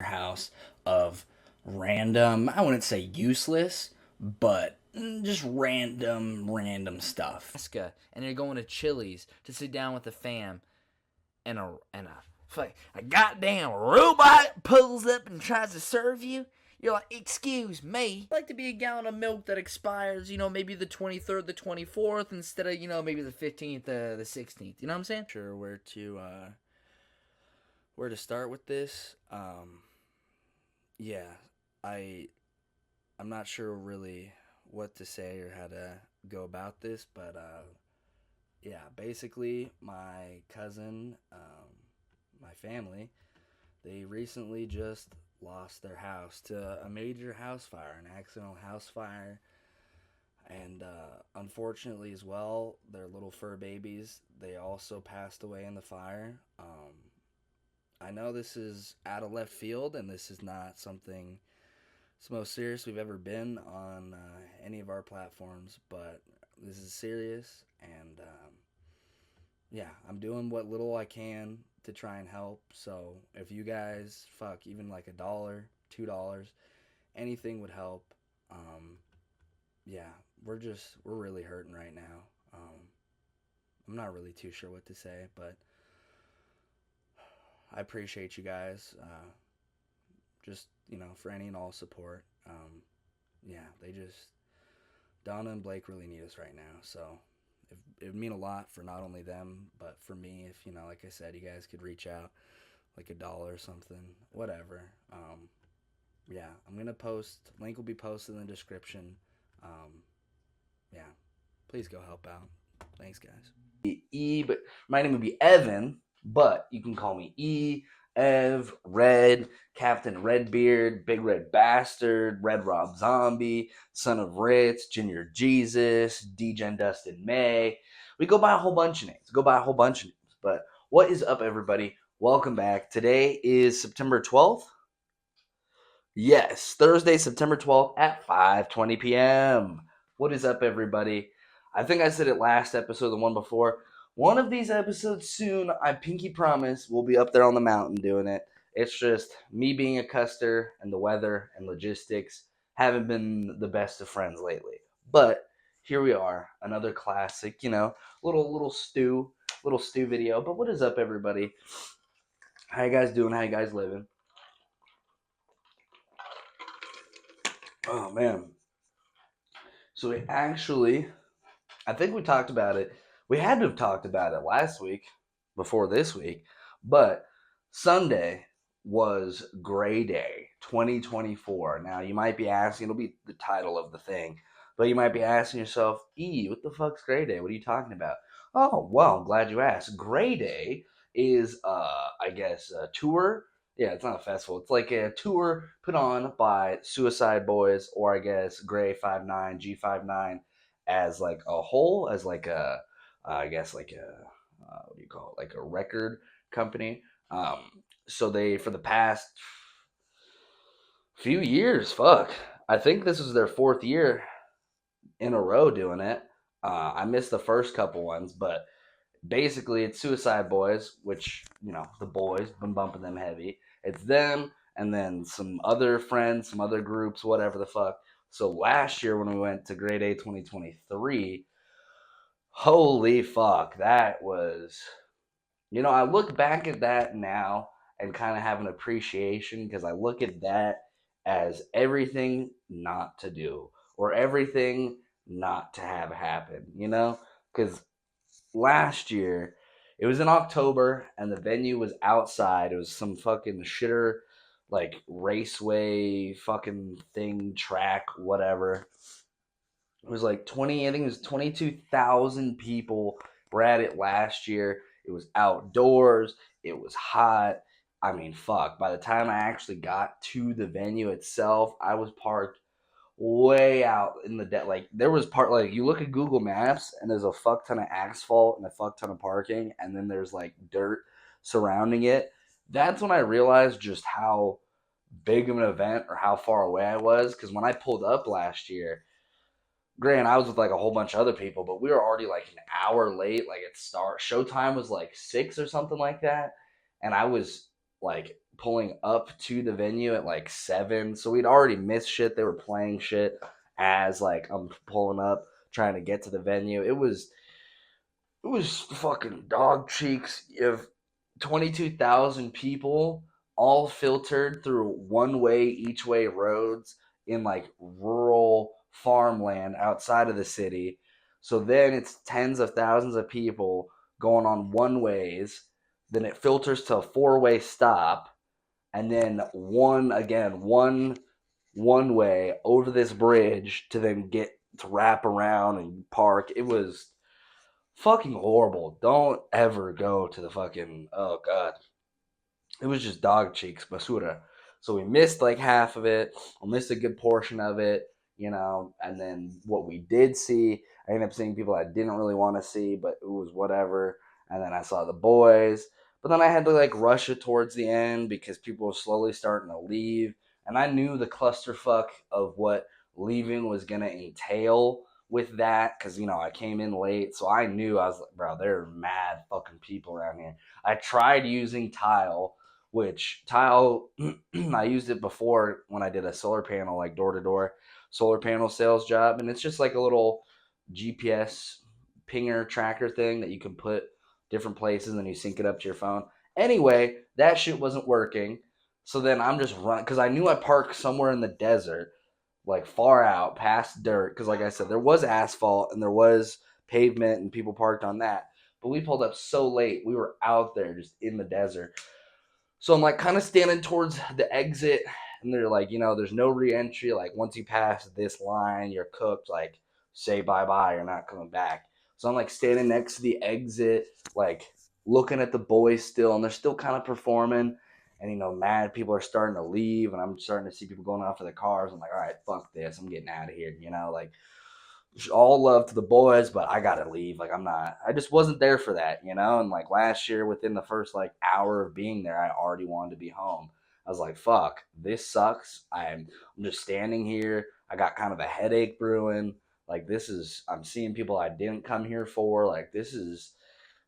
house of random, I wouldn't say useless, but just random stuff. And you're going to Chili's to sit down with the fam, and a goddamn robot pulls up and tries to serve you. You're like, excuse me. I'd like to be a gallon of milk that expires, maybe the 23rd, the 24th, instead of, maybe the 15th, the 16th. You know what I'm saying? Sure where to start with this. Yeah, I'm not sure really what to say or how to go about this, but yeah, basically my cousin, my family, they recently just lost their house to a major house fire, an accidental house fire. And unfortunately, as well, their little fur babies, they also passed away in the fire. I know this is out of left field, and this is not something it's the most serious we've ever been on any of our platforms, but this is serious, and yeah, I'm doing what little I can to try and help. So if you guys, even like $1, $2, anything would help. Um, yeah, we're really hurting right now. I'm not really too sure what to say, but I appreciate you guys. Just for any and all support. Yeah, Donna and Blake really need us right now. So it would mean a lot for not only them but for me if like I said, you guys could reach out like $1 or something, whatever. Yeah, I'm gonna post. Link will be posted in the description. Yeah, please go help out. Thanks, guys. But my name would be Evan, but you can call me Ev, Red, Captain Redbeard, Big Red Bastard, Red Rob Zombie, Son of Ritz, Junior Jesus, Degen Dustin May. We go by a whole bunch of names. But what is up, everybody? Welcome back. Today is September 12th. Yes, Thursday, September 12th at 5:20 p.m. What is up, everybody? I think I said it last episode, the one before. One of these episodes soon, I pinky promise, we'll be up there on the mountain doing it. It's just me being a custer and the weather and logistics haven't been the best of friends lately. But here we are, another classic, little stew video. But what is up, everybody? How you guys doing? How you guys living? Oh man. So I think we talked about it. We had to have talked about it last week, before this week, but Sunday was Greyday 2024. Now you might be asking, it'll be the title of the thing, but you might be asking yourself, what the fuck's Greyday? What are you talking about? Oh, well, I'm glad you asked. Greyday is, I guess, a tour. Yeah, it's not a festival. It's like a tour put on by Suicide Boys, or I guess Gray 59, G59, as like a whole, as like a, I guess like a, what do you call it? Like a record company. Um, so they, for the past few years, I think this is their fourth year in a row doing it. I missed the first couple ones, but basically it's Suicide Boys, which the boys been bumping them heavy. It's them and then some other friends, some other groups, whatever the fuck. So last year when we went to Greyday 2023, holy fuck, that was, I look back at that now and kind of have an appreciation because I look at that as everything not to do or everything not to have happen, Because last year, it was in October and the venue was outside. It was some fucking shitter, like raceway fucking thing, track, whatever. It was like 20, I think it was 22,000 people were at it last year. It was outdoors. It was hot. I mean, fuck. By the time I actually got to the venue itself, I was parked way out in the like there was like you look at Google Maps and there's a fuck ton of asphalt and a fuck ton of parking, and then there's like dirt surrounding it. That's when I realized just how big of an event or how far away I was, because when I pulled up last year, granted, I was with like a whole bunch of other people, but we were already like an hour late. Like showtime was like 6 or something like that, and I was like pulling up to the venue at like 7. So we'd already missed shit. They were playing shit as like I'm pulling up trying to get to the venue. It was fucking dog cheeks. You have 22,000 people all filtered through one way each way roads in like rural farmland outside of the city. So then it's tens of thousands of people going on one ways. Then it filters to a four-way stop, and then one way over this bridge to then get to wrap around and park. It was fucking horrible. Don't ever go to the fucking, oh god. It was just dog cheeks basura. So we missed like half of it. We missed a good portion of it, and then what we did see, I ended up seeing people I didn't really want to see, but it was whatever. And then I saw the boys. But then I had to like rush it towards the end because people were slowly starting to leave. And I knew the clusterfuck of what leaving was gonna entail with that, because I came in late, so I knew. I was like, bro, there are mad fucking people around here. I tried using Tile, which Tile I used it before when I did a solar panel, like door to door solar panel sales job, and it's just like a little GPS pinger tracker thing that you can put different places and then you sync it up to your phone. Anyway, that shit wasn't working. So then I'm just running because I knew I parked somewhere in the desert, like far out past dirt. Because like I said, there was asphalt and there was pavement and people parked on that. But we pulled up so late, we were out there just in the desert. So I'm like kind of standing towards the exit, and they're like, there's no re-entry. Like once you pass this line, you're cooked. Like say bye bye, you're not coming back. So I'm like standing next to the exit, like looking at the boys still, and they're still kind of performing. And mad people are starting to leave, and I'm starting to see people going off to the cars. I'm like, all right, fuck this, I'm getting out of here. Like all love to the boys, but I gotta leave. Like I just wasn't there for that, And like last year, within the first like hour of being there, I already wanted to be home. I was like, fuck, this sucks. I'm just standing here. I got kind of a headache brewing. Like I'm seeing people I didn't come here for. Like this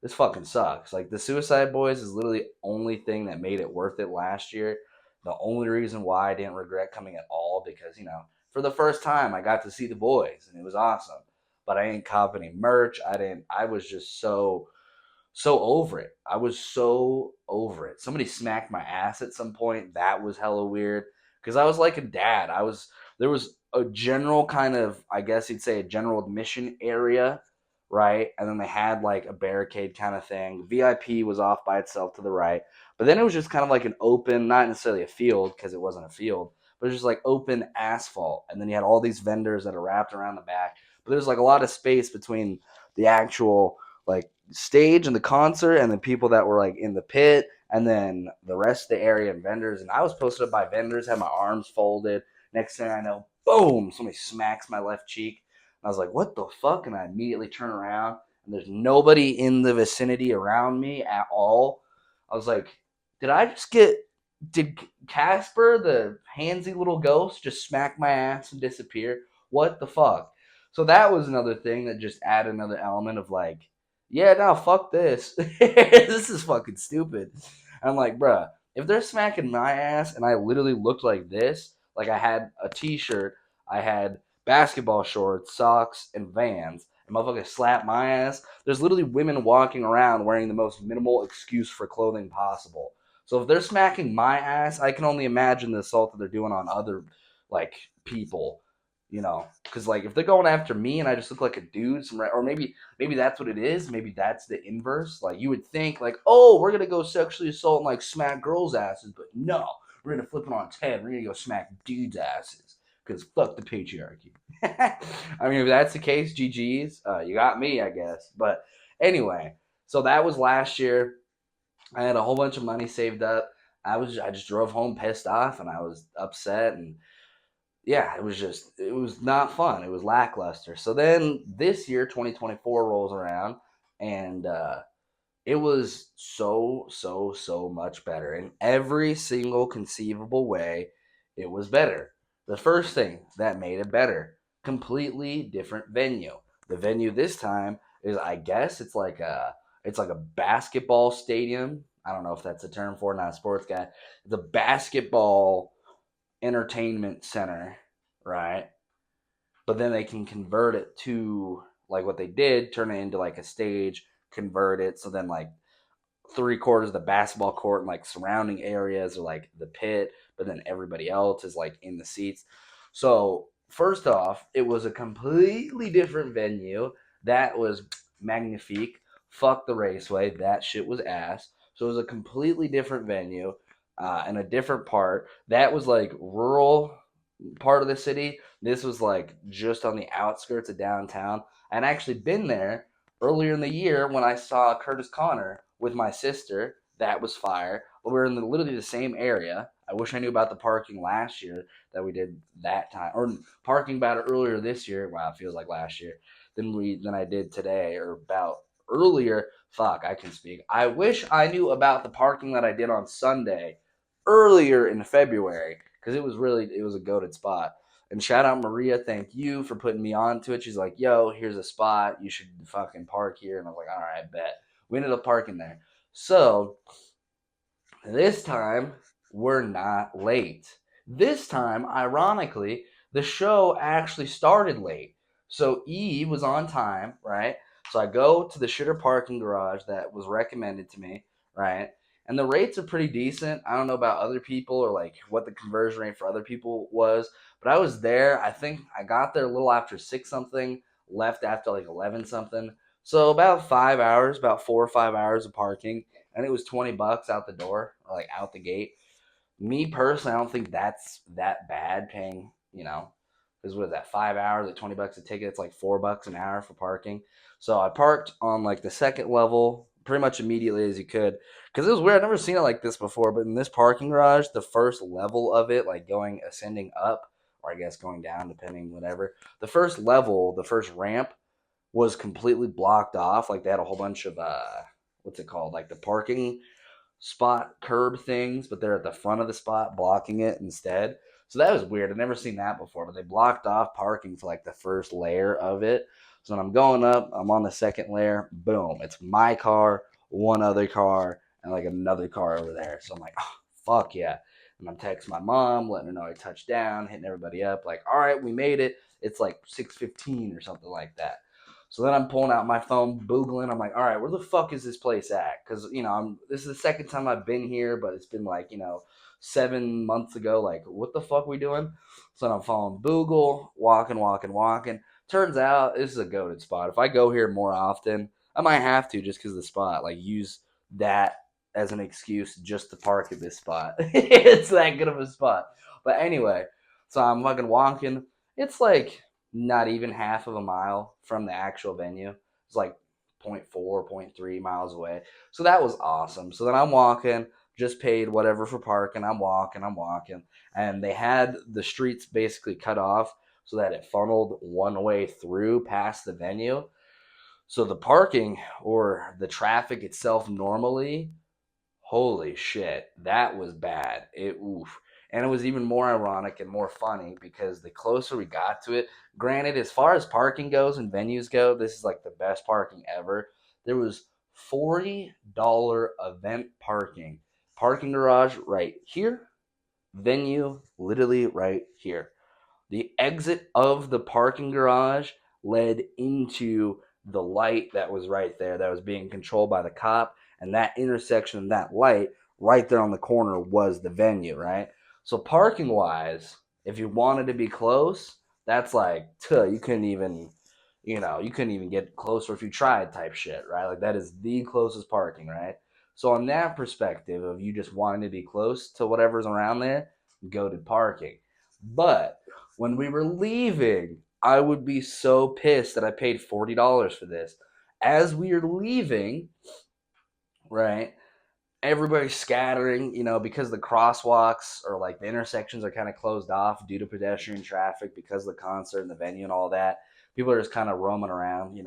fucking sucks. Like the Suicide Boys is literally the only thing that made it worth it last year. The only reason why I didn't regret coming at all, because for the first time I got to see the boys and it was awesome. But I ain't cop any merch. I was just so over it. I was so over it. Somebody smacked my ass at some point. That was hella weird because I was like a dad. There was a general kind of, I guess you'd say, a general admission area, right? And then they had like a barricade kind of thing. VIP was off by itself to the right. But then it was just kind of like an open, not necessarily a field because it wasn't a field, but it was just like open asphalt. And then you had all these vendors that are wrapped around the back. But there's like a lot of space between the actual like stage and the concert and the people that were like in the pit and then the rest of the area and vendors. And I was posted up by vendors, had my arms folded. Next thing I know, boom, somebody smacks my left cheek. And I was like, what the fuck? And I immediately turn around and there's nobody in the vicinity around me at all. I was like, did Casper, the handsy little ghost, just smack my ass and disappear? What the fuck? So that was another thing that just added another element of like, yeah, no, fuck this. This is fucking stupid. I'm like, bruh, if they're smacking my ass and I literally looked like this, like I had a t-shirt, I had basketball shorts, socks, and Vans, and motherfucker slapped my ass, there's literally women walking around wearing the most minimal excuse for clothing possible. So if they're smacking my ass, I can only imagine the assault that they're doing on other, like, people. Because like if they're going after me and I just look like a dude, or maybe that's what it is. Maybe that's the inverse. Like you would think, like, oh, we're gonna go sexually assault and like smack girls' asses, but no, we're gonna flip it on its head. We're gonna go smack dudes' asses because fuck the patriarchy. I mean, if that's the case, GG's, you got me, I guess. But anyway, so that was last year. I had a whole bunch of money saved up. I just drove home pissed off and I was upset, and yeah, it was not fun. It was lackluster. So then this year, 2024 rolls around, and it was so much better in every single conceivable way. It was better. The first thing that made it better, completely different venue. The venue this time is, I guess, it's like a basketball stadium. I don't know if that's a term for it, not a sports guy. It's a basketball entertainment center, right? But then they can convert it to like what they did, turn it into like a stage, convert it. So then like 3/4 of the basketball court and like surrounding areas are like the pit, but then everybody else is like in the seats. So first off, it was a completely different venue. That was magnifique. Fuck the raceway. That shit was ass. So it was a completely different venue and a different part. That was like rural part of the city. This was like just on the outskirts of downtown. I'd actually been there earlier in the year when I saw Curtis Connor with my sister. That was fire. We were in literally the same area. I wish I knew about the parking last year that we did that time, or parking about it earlier this year. Wow, it feels like last year. Than I did today, or about earlier. Fuck, I can speak. I wish I knew about the parking that I did on Sunday earlier in February because it was a goated spot. And shout out Maria, thank you for putting me on to it. She's like, "Yo, here's a spot. You should fucking park here." And I was like, "All right, bet." We ended up parking there. So this time we're not late. This time, ironically, the show actually started late. So E was on time, right? So I go to the shitter parking garage that was recommended to me, right? And the rates are pretty decent. I don't know about other people or like what the conversion rate for other people was, but I was there. I think I got there a little after 6 something, left after like 11 something. So about 5 hours, about 4 or 5 hours of parking, and it was $20 out the door, or like out the gate. Me personally, I don't think that's that bad paying, because what is that, 5 hours at $20 a ticket? It's like $4 an hour for parking. So I parked on like the second level pretty much immediately as you could, because it was weird. I've never seen it like this before, but in this parking garage, the first level of it, like going ascending up, or I guess going down, depending, whatever. The first level, the first ramp was completely blocked off. Like they had a whole bunch of what's it called? Like the parking spot curb things, but they're at the front of the spot blocking it instead. So that was weird. I've never seen that before, but they blocked off parking for like the first layer of it. So when I'm going up, I'm on the second layer. Boom. It's my car, one other car, and like another car over there. So I'm like, oh, fuck yeah. And I'm texting my mom, letting her know I touched down, hitting everybody up, like, all right, we made it. It's like 6:15 or something like that. So then I'm pulling out my phone, boogling. I'm like, all right, where the fuck is this place at? Because this is the second time I've been here, but it's been like 7 months ago. Like, what the fuck we doing? So I'm following Boogle, walking, walking, walking. Turns out this is a goated spot. If I go here more often, I might have to just because of the spot. Like, use that as an excuse just to park at this spot. It's that good of a spot. But anyway, so I'm fucking walking. It's like not even half of a mile from the actual venue. It's like zero point 0.4, zero point 0.3 miles away. So that was awesome. So then I'm walking, just paid whatever for parking. I'm walking. And they had the streets basically cut off so that it funneled one way through past the venue. So the parking or the traffic itself normally, holy shit, that was bad. Oof. And it was even more ironic and more funny because the closer we got to it, granted, as far as parking goes and venues go, this is like the best parking ever. There was $40 event parking. Parking garage right here, venue literally right here. The exit of the parking garage led into the light that was right there that was being controlled by the cop. And that intersection of that light right there on the corner was the venue, right? So parking wise, if you wanted to be close, that's like, you couldn't even, you couldn't even get closer if you tried type shit, right? Like that is the closest parking, right? So on that perspective of you just wanting to be close to whatever's around there, go to parking. But when we were leaving, I would be so pissed that I paid $40 for this. As we are leaving, right, everybody's scattering, because the crosswalks or like the intersections are kind of closed off due to pedestrian traffic because of the concert and the venue and all that. People are just kind of roaming around.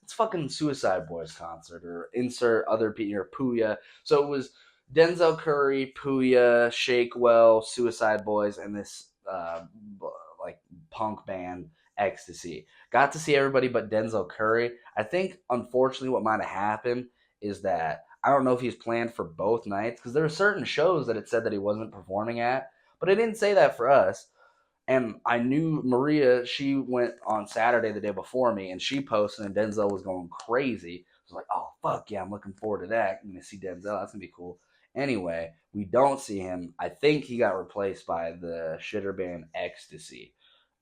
It's fucking Suicide Boys concert or insert other people or Puya. So it was Denzel Curry, Puya, Shakewell, Suicide Boys, and this like punk band Ecstasy. Got to see everybody but Denzel Curry. I think unfortunately what might have happened is that I don't know if he's planned for both nights because there are certain shows that it said that he wasn't performing at, but it didn't say that for us. And I knew Maria, she went on Saturday the day before me, and she posted, and Denzel was going crazy. I was like, oh, fuck yeah, I'm looking forward to that. I'm going to see Denzel. That's going to be cool. Anyway, we don't see him. I think he got replaced by the shitter band Ecstasy.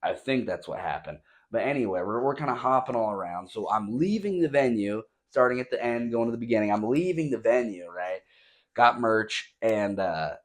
I think that's what happened. But anyway, we're kind of hopping all around. So I'm leaving the venue, starting at the end, going to the beginning. I'm leaving the venue, right? Got merch, and the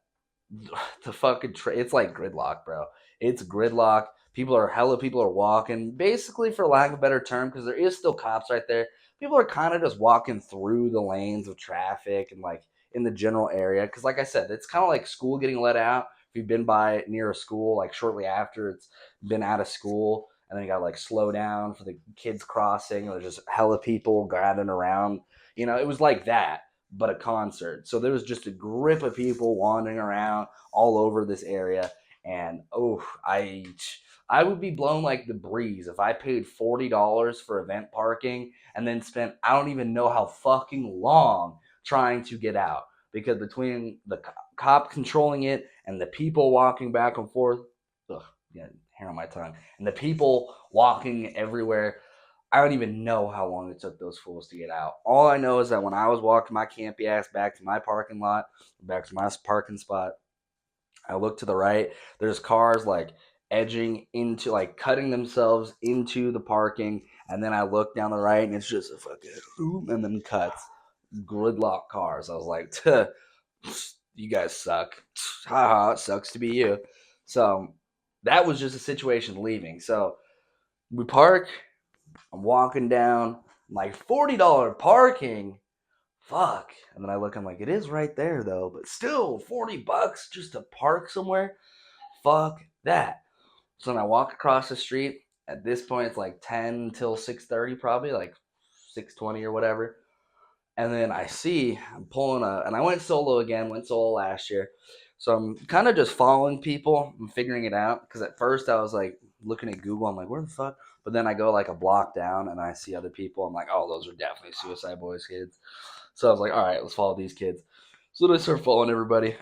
fucking it's like gridlock, bro. It's gridlock. People are walking. Basically, for lack of a better term, because there is still cops right there. People are kind of just walking through the lanes of traffic and like in the general area. Because, like I said, it's kind of like school getting let out. If you've been by near a school, like shortly after it's been out of school, and then you got to like slow down for the kids crossing. There's just hella people gathering around. It was like that, but a concert. So there was just a grip of people wandering around all over this area. And I would be blown like the breeze if I paid $40 for event parking and then spent I don't even know how fucking long trying to get out, because between the cop controlling it and the people walking back and forth, ugh, yeah, hair on my tongue, and the people walking everywhere, I don't even know how long it took those fools to get out. All I know is that when I was walking my campy ass back to my parking lot, back to my parking spot, I look to the right. There's cars like edging into, like cutting themselves into the parking. And then I look down the right and it's just a fucking boom and then cuts. Gridlock cars. I was like, you guys suck. Haha, it sucks to be you. So that was just a situation leaving. So we park. I'm walking down. I'm like, $40 parking. Fuck. And then I look, I'm like, it is right there though, but still $40 just to park somewhere. Fuck that. So then I walk across the street. At this point, it's like 10 till 6:30, probably like 6:20 or whatever. And then I'm pulling and I went solo again. Went solo last year, so I'm kind of just following people. I'm figuring it out because at first I was like looking at Google. I'm like, where the fuck? But then I go like a block down and I see other people. I'm like, oh, those are definitely Suicide Boys kids. So I was like, all right, let's follow these kids. So then I start following everybody,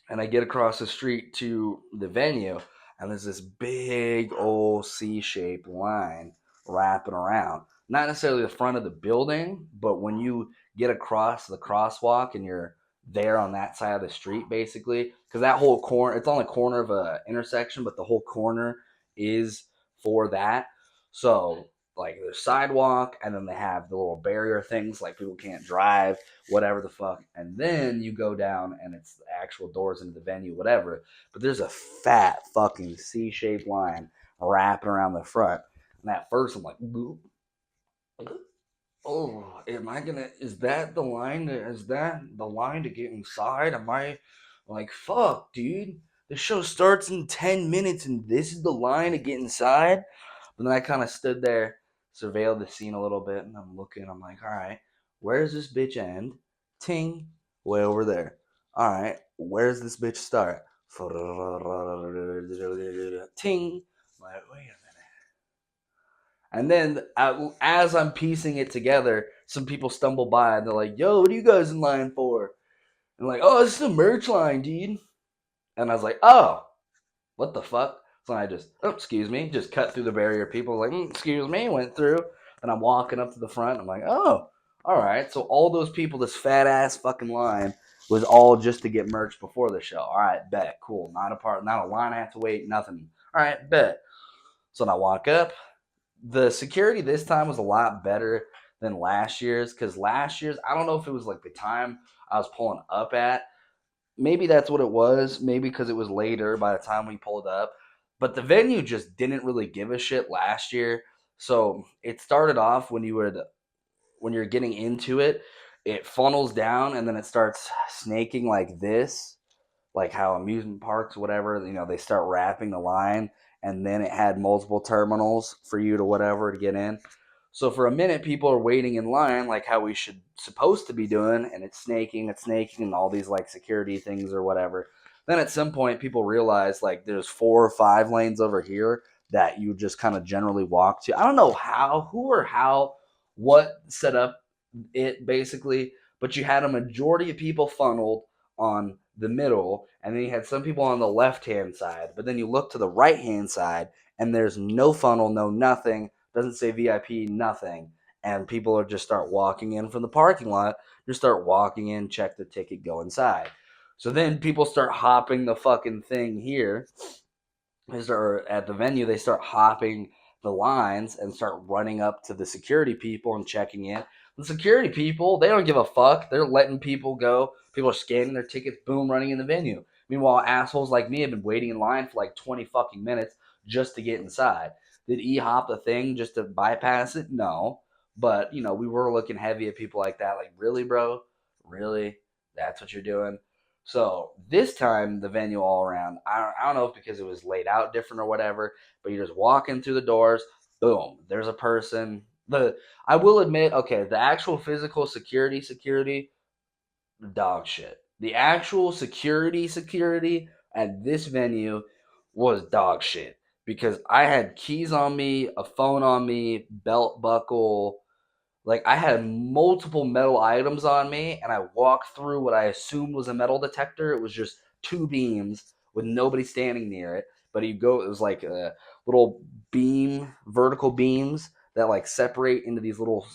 and I get across the street to the venue, and there's this big old C-shaped line wrapping around. Not necessarily the front of the building, but when you get across the crosswalk and you're there on that side of the street, basically, because that whole corner, it's on the corner of a intersection, but the whole corner is for that. So like there's sidewalk, and then they have the little barrier things like people can't drive, whatever the fuck. And then you go down and it's the actual doors into the venue, whatever. But there's a fat fucking C-shaped line wrapping around the front. And at first I'm like, oh, is that the line? Is that the line to get inside? Am I like, fuck, dude? The show starts in 10 minutes and this is the line to get inside? But then I kind of stood there, surveilled the scene a little bit, and I'm looking. I'm like, all right, where's this bitch end? Ting, way over there. All right, where's this bitch start? Ting. I'm like, wait a minute. And then as I'm piecing it together, some people stumble by and they're like, yo, what are you guys in line for? And I'm like, oh, this is a merch line, dude. And I was like, oh, what the fuck? So I just, oh, excuse me, just cut through the barrier. People were like, excuse me, went through. And I'm walking up to the front. I'm like, oh, all right. So all those people, this fat ass fucking line was all just to get merch before the show. All right, bet, cool. Not a line I have to wait, nothing. All right, bet. So then I walk up. The security this time was a lot better than last year's, because last year's, I don't know if it was like the time I was pulling up at. Maybe that's what it was. Maybe because it was later by the time we pulled up. But the venue just didn't really give a shit last year. So it started off when you're getting into it, it funnels down and then it starts snaking like this, like how amusement parks, whatever, they start wrapping the line, and then it had multiple terminals for you to whatever to get in. So for a minute, people are waiting in line like how we should supposed to be doing, and it's snaking, and all these like security things or whatever. Then at some point, people realize like there's 4 or 5 lanes over here that you just kind of generally walk to. I don't know how, who or how, what set up it basically, but you had a majority of people funneled on the middle, and then you had some people on the left hand side. But then you look to the right hand side, and there's no funnel, no nothing. Doesn't say VIP, nothing. And people are just start walking in from the parking lot. Just start walking in, check the ticket, go inside. So then people start hopping the fucking thing here. Or at the venue, they start hopping the lines and start running up to the security people and checking in. The security people, they don't give a fuck. They're letting people go. People are scanning their tickets, boom, running in the venue. Meanwhile, assholes like me have been waiting in line for like 20 fucking minutes just to get inside. Did E hop the thing just to bypass it? No. But, we were looking heavy at people like that. Like, really, bro? Really? That's what you're doing? So this time, the venue all around, I don't know if because it was laid out different or whatever, but you're just walking through the doors, boom, there's a person. I will admit, okay, the actual physical security, dog shit. The actual security at this venue was dog shit because I had keys on me, a phone on me, belt buckle, like I had multiple metal items on me, and I walked through what I assumed was a metal detector. It was just two beams with nobody standing near it. But you go, it was like a little vertical beams that like separate into these little,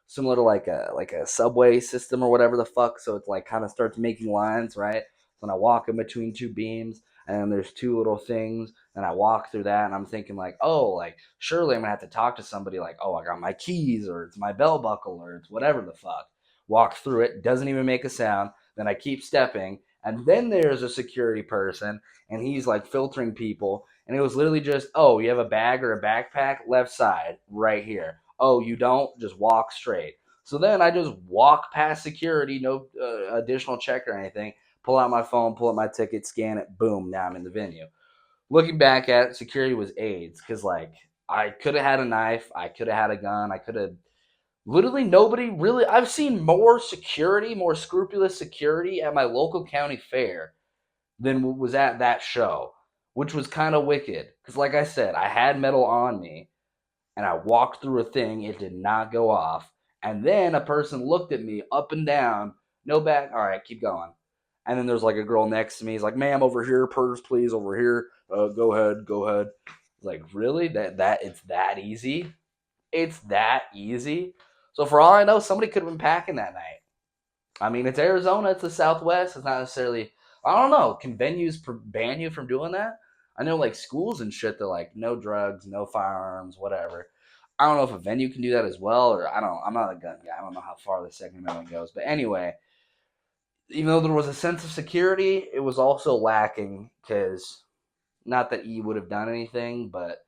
similar to like a subway system or whatever the fuck. So it's like kind of starts making lines, right? When I walk in between two beams, and there's two little things, and I walk through that, and I'm thinking like, oh, like surely I'm gonna have to talk to somebody like, oh, I got my keys, or it's my belt buckle, or it's whatever the fuck. Walk through it, doesn't even make a sound. Then I keep stepping, and then there's a security person, and he's like filtering people, and it was literally just, oh, you have a bag or a backpack, left side, right here. Oh, you don't, just walk straight. So then I just walk past security, no additional check or anything. Pull out my phone, pull up my ticket, scan it, boom, now I'm in the venue. Looking back at it, security was AIDS because, like, I could have had a knife, I could have had a gun, I could have literally nobody really. I've seen more security, more scrupulous security at my local county fair than was at that show, which was kind of wicked because, like I said, I had metal on me and I walked through a thing, it did not go off. And then a person looked at me up and down, no back. All right, keep going. And then there's like a girl next to me. He's like, "Ma'am, over here, purse, please, over here. Go ahead, go ahead." Like, really? That it's that easy? It's that easy? So for all I know, somebody could have been packing that night. I mean, it's Arizona. It's the Southwest. It's not necessarily. I don't know. Can venues ban you from doing that? I know, like schools and shit. They're like, no drugs, no firearms, whatever. I don't know if a venue can do that as well, or I don't. I'm not a gun guy. I don't know how far the Second Amendment goes. But anyway, even though there was a sense of security, it was also lacking because not that E would have done anything, but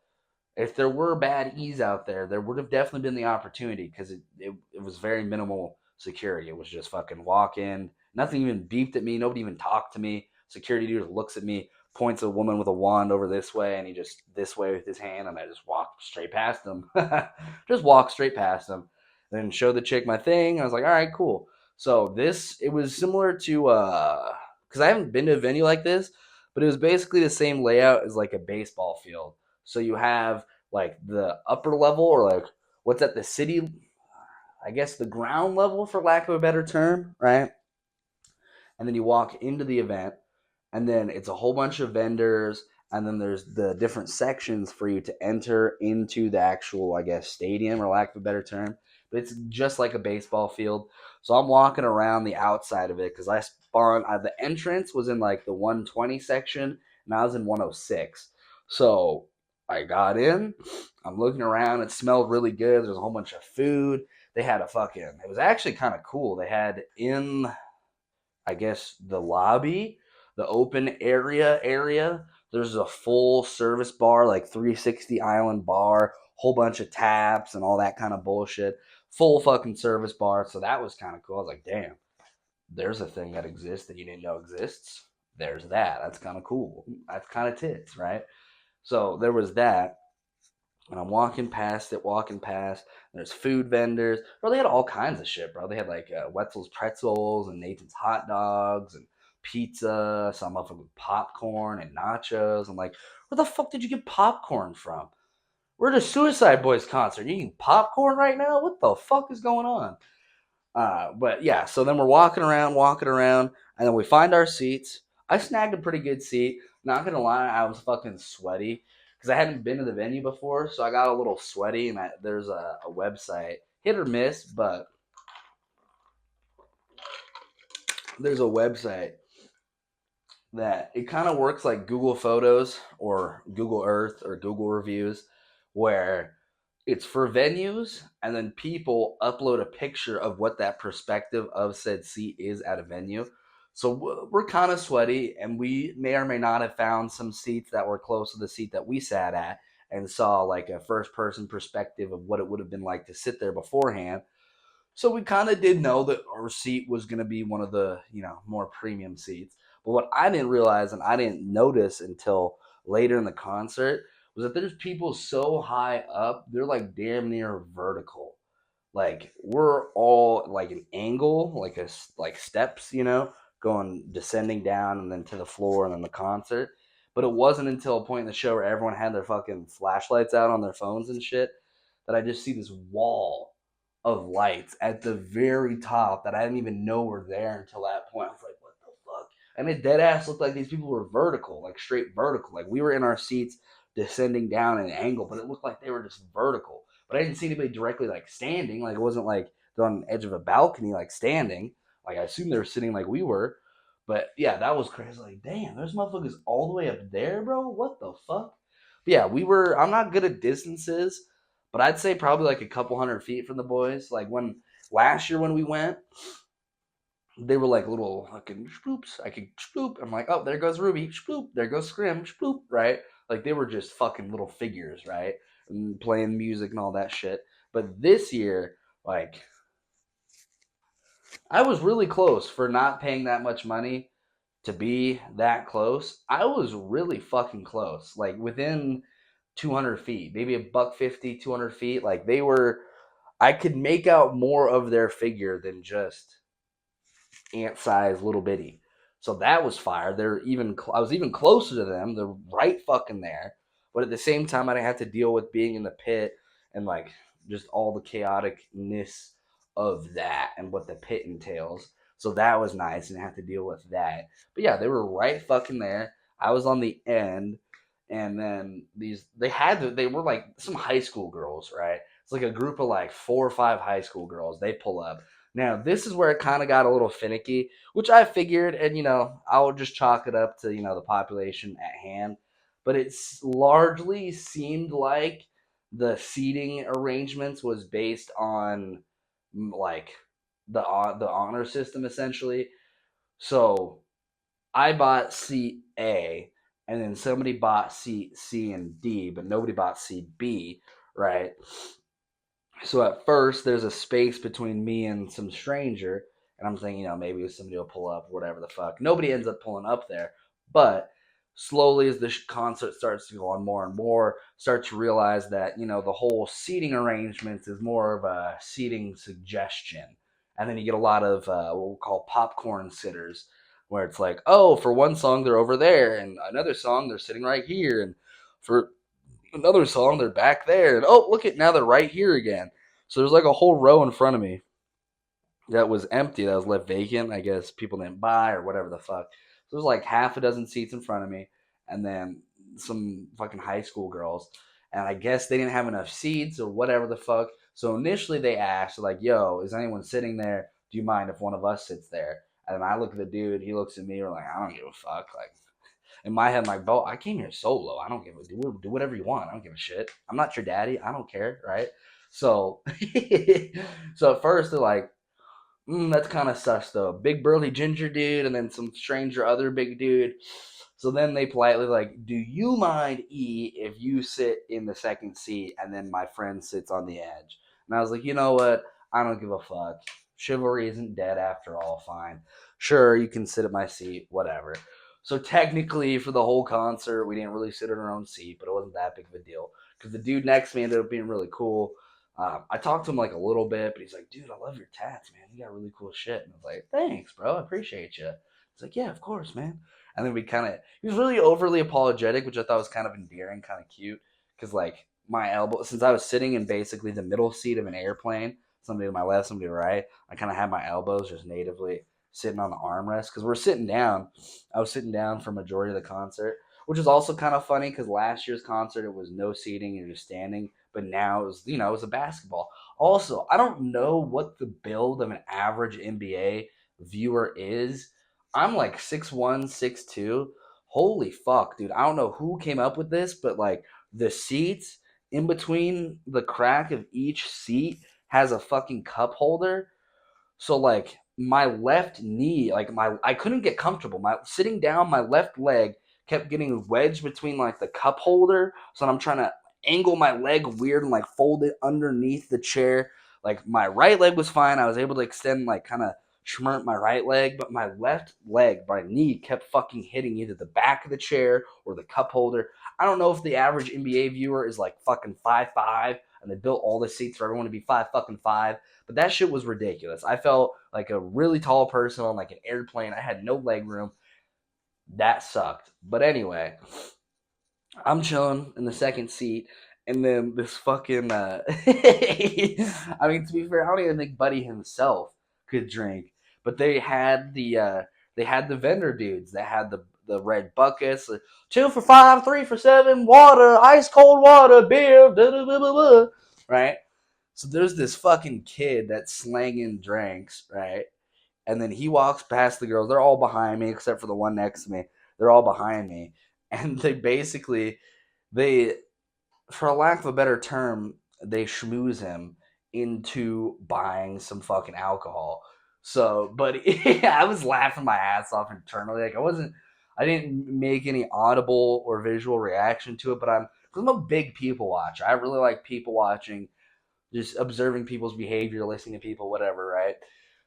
if there were bad E's out there, there would have definitely been the opportunity because it was very minimal security. It was just fucking walk in. Nothing even beeped at me. Nobody even talked to me. Security dude looks at me, points a woman with a wand over this way, and he just this way with his hand, and I just walk straight past him. Just walk straight past him. Then show the chick my thing. I was like, all right, cool. So it was similar to because I haven't been to a venue like this, but it was basically the same layout as like a baseball field. So you have like the upper level, or like what's at the city, I guess the ground level for lack of a better term, right? And then you walk into the event, and then it's a whole bunch of vendors, and then there's the different sections for you to enter into the actual, I guess, stadium, or lack of a better term. But it's just like a baseball field. So I'm walking around the outside of it because I spawned. The entrance was in like the 120 section, and I was in 106. So I got in. I'm looking around. It smelled really good. There's a whole bunch of food. They had a fucking. It was actually kind of cool. They had in, I guess, the lobby, the open area. There's a full service bar, like 360 Island bar, whole bunch of taps and all that kind of bullshit. Full fucking service bar. So that was kind of cool. I was like, damn, there's a thing that exists that you didn't know exists. There's that. That's kind of cool. That's kind of tits, right? So there was that. And I'm walking past it, walking past. There's food vendors. Bro, they had all kinds of shit, bro. They had like Wetzel's pretzels and Nathan's hot dogs and pizza, some of them with popcorn and nachos. I'm like, where the fuck did you get popcorn from? We're at a Suicide Boys concert. You eating popcorn right now? What the fuck is going on? But yeah, so then we're walking around, and then we find our seats. I snagged a pretty good seat. Not gonna lie, I was fucking sweaty because I hadn't been to the venue before, so I got a little sweaty. And there's a website, hit or miss, but there's a website that it kind of works like Google Photos or Google Earth or Google Reviews, where it's for venues and then people upload a picture of what that perspective of said seat is at a venue. So we're kind of sweaty, and we may or may not have found some seats that were close to the seat that we sat at and saw like a first person perspective of what it would have been like to sit there beforehand. So we kind of did know that our seat was going to be one of the, more premium seats. But what I didn't realize and I didn't notice until later in the concert was that there's people so high up, they're like damn near vertical. Like we're all like an angle, like steps, going descending down and then to the floor and then the concert. But it wasn't until a point in the show where everyone had their fucking flashlights out on their phones and shit that I just see this wall of lights at the very top that I didn't even know were there until that point. I was like, what the fuck? And it dead ass looked like these people were vertical, like straight vertical. Like we were in our seats descending down at an angle, but it looked like they were just vertical. But I didn't see anybody directly like standing. Like it wasn't like they're on the edge of a balcony like standing. Like I assumed they were sitting like we were. But yeah, that was crazy. Like, damn, there's motherfuckers all the way up there, bro. What the fuck? But yeah, we were. I'm not good at distances, but I'd say probably like a couple 100 feet from the boys. Like when last year when we went, they were like little fucking spoops. I could spoop. I'm like, oh, there goes Ruby. Spoop. There goes Scrim. Spoop. Right? Like they were just fucking little figures, right? And playing music and all that shit. But this year, like, I was really close for not paying that much money to be that close. I was really fucking close. Like within 200 feet, maybe a buck 50, 200 feet. Like they were, I could make out more of their figure than just ant size little bitty. So that was fire. I was even closer to them. They're right fucking there. But at the same time, I didn't have to deal with being in the pit and like just all the chaoticness of that and what the pit entails. So that was nice and I have to deal with that. But yeah, they were right fucking there. I was on the end, and then they were like some high school girls, right? It's like a group of like 4 or 5 high school girls. They pull up. Now, this is where it kind of got a little finicky, which I figured, and I'll just chalk it up to, the population at hand. But it's largely seemed like the seating arrangements was based on like the honor system essentially. So I bought seat A, and then somebody bought seat C and D, but nobody bought seat B, right? So at first, there's a space between me and some stranger, and I'm thinking, maybe somebody will pull up, whatever the fuck. Nobody ends up pulling up there, but slowly as the concert starts to go on more and more, start to realize that the whole seating arrangements is more of a seating suggestion, and then you get a lot of what we'll call popcorn sitters, where it's like, oh, for one song they're over there, and another song they're sitting right here, and for another song they're back there, and oh, look at now they're right here again. So there's like a whole row in front of me that was empty, that was left vacant. I guess people didn't buy or whatever the fuck. So there's like half a dozen seats in front of me, and then some fucking high school girls. And I guess they didn't have enough seats or whatever the fuck. So initially they asked, like, yo, is anyone sitting there? Do you mind if one of us sits there? And then I look at the dude, he looks at me, we're like, I don't give a fuck. Like, in my head, I'm like, bro, I came here solo. I don't give a do whatever you want. I don't give a shit. I'm not your daddy. I don't care, right? So, so at first they're like, that's kind of sus though. Big burly ginger dude, and then some stranger other big dude. So then they politely like, do you mind E if you sit in the second seat and then my friend sits on the edge? And I was like, you know what? I don't give a fuck. Chivalry isn't dead after all. Fine. Sure, you can sit at my seat, whatever. So technically, for the whole concert, we didn't really sit in our own seat, but it wasn't that big of a deal because the dude next to me ended up being really cool. I talked to him like a little bit, but he's like, dude, I love your tats, man. You got really cool shit. And I was like, thanks, bro. I appreciate you. He's like, yeah, of course, man. And then he was really overly apologetic, which I thought was kind of endearing, kind of cute. Because, like, my elbow, since I was sitting in basically the middle seat of an airplane, somebody to my left, somebody to the right. I kind of had my elbows just natively sitting on the armrest because we're sitting down. I was sitting down for majority of the concert, which is also kind of funny because last year's concert it was no seating, you're just standing, but now it was it was a basketball. Also, I don't know what the build of an average NBA viewer is. I'm like 6'1", 6'2". Holy fuck, dude! I don't know who came up with this, but like the seats in between the crack of each seat has a fucking cup holder. So like my left knee, like I couldn't get comfortable. My sitting down, my left leg kept getting wedged between like the cup holder. So I'm trying to angle my leg weird and like fold it underneath the chair. Like my right leg was fine. I was able to extend like kind of schmurt my right leg, but my left leg, my knee kept fucking hitting either the back of the chair or the cup holder. I don't know if the average NBA viewer is like fucking 5'5" and they built all the seats for everyone to be 5'5", but that shit was ridiculous. I felt like a really tall person on like an airplane. I had no leg room. That sucked. But anyway, I'm chilling in the second seat, and then this fucking. I mean, to be fair, I don't even think Buddy himself could drink, but they had the vendor dudes that had the red buckets, 2 for $5, 3 for $7, water, ice cold water, beer, blah, blah, blah, blah, blah, right? So there's this fucking kid that's slanging drinks, right? And then he walks past the girls. They're all behind me except for the one next to me. They're all behind me. And they for a lack of a better term, they schmooze him into buying some fucking alcohol. So, but I was laughing my ass off internally. Like I didn't make any audible or visual reaction to it, but I'm a big people watcher. I really like people watching, just observing people's behavior, listening to people, whatever, right?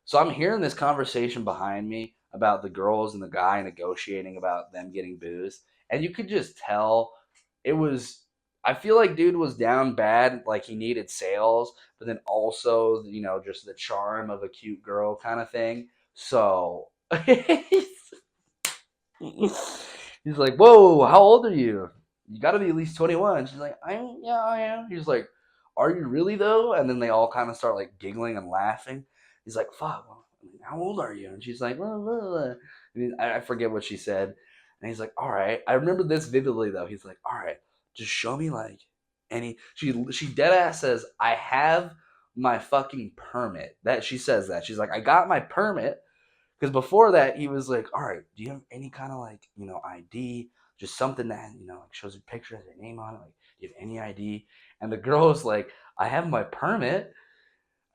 So I'm hearing this conversation behind me about the girls and the guy negotiating about them getting booze, and you could just tell it was. I feel like dude was down bad, like he needed sales, but then also just the charm of a cute girl kind of thing. So he's like, "Whoa, how old are you? You got to be at least 21." She's like, Yeah, I am." He's like, "Are you really though?" And then they all kind of start like giggling and laughing. He's like, "Fuck, well, how old are you?" And she's like, "Blah, blah, blah." I forget what she said. And he's like, "All right." I remember this vividly though. He's like, "All right, just show me like any." She dead ass says, "I have my fucking permit." That she says that she's like, "I got my permit." Because before that, he was like, "All right, do you have any kind of like, ID? Just something that, like shows a picture, has your name on it? Like, do you have any ID?" And the girl was like, "I have my permit."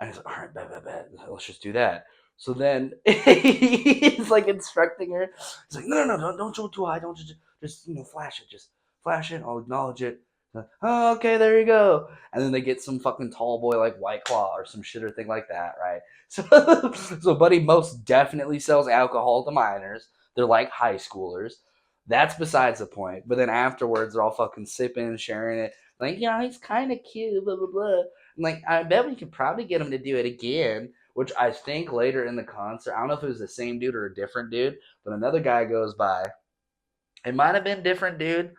And he's like, "All right, bet. Let's just do that." So then he's like instructing her. He's like, "No, don't show it too high. Don't just flash it. Just flash it. I'll acknowledge it." Like, "Oh, okay, there you go." And then they get some fucking tall boy like White Claw or some shit or thing like that, right? So, so Buddy most definitely sells alcohol to minors. They're like high schoolers. That's besides the point. But then afterwards, they're all fucking sipping and sharing it. Like, he's kind of cute, blah, blah, blah. I'm like, I bet we could probably get him to do it again, which I think later in the concert, I don't know if it was the same dude or a different dude, but another guy goes by. It might have been different dude.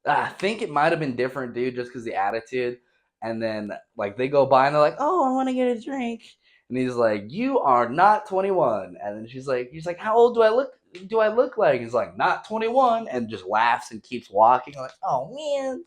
I think it might have been different dude just because the attitude. And then like they go by and they're like, "Oh, I want to get a drink." And he's like, "You are not 21." And then he's like, "How old do I look? Do I look like?" He's like, "Not 21," and just laughs and keeps walking. I'm like, "Oh man."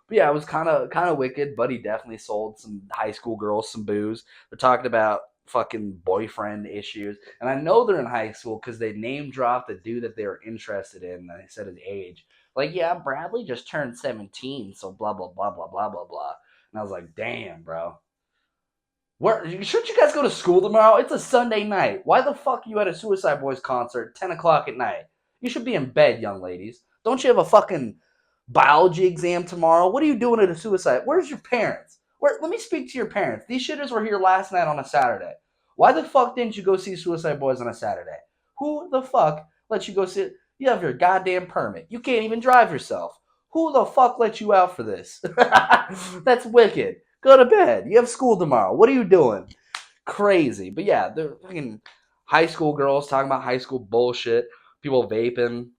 But yeah, it was kind of wicked. Buddy definitely sold some high school girls some booze. They're talking about fucking boyfriend issues, and I know they're in high school because they name dropped the dude that they were interested in. And they said his age. Like, yeah, Bradley just turned 17, so blah blah blah blah blah blah blah. And I was like, damn, bro. Where shouldn't you guys go to school tomorrow? It's a Sunday night. Why the fuck are you at a Suicide Boys concert at 10 o'clock at night? You should be in bed, young ladies. Don't you have a fucking biology exam tomorrow? What are you doing at a suicide? Where's your parents? Let me speak to your parents. These shitters were here last night on a Saturday. Why the fuck didn't you go see Suicide Boys on a Saturday? Who the fuck let you go see? You have your goddamn permit. You can't even drive yourself. Who the fuck let you out for this? That's wicked. Go to bed. You have school tomorrow. What are you doing? Crazy. But yeah, they're fucking high school girls talking about high school bullshit. People vaping.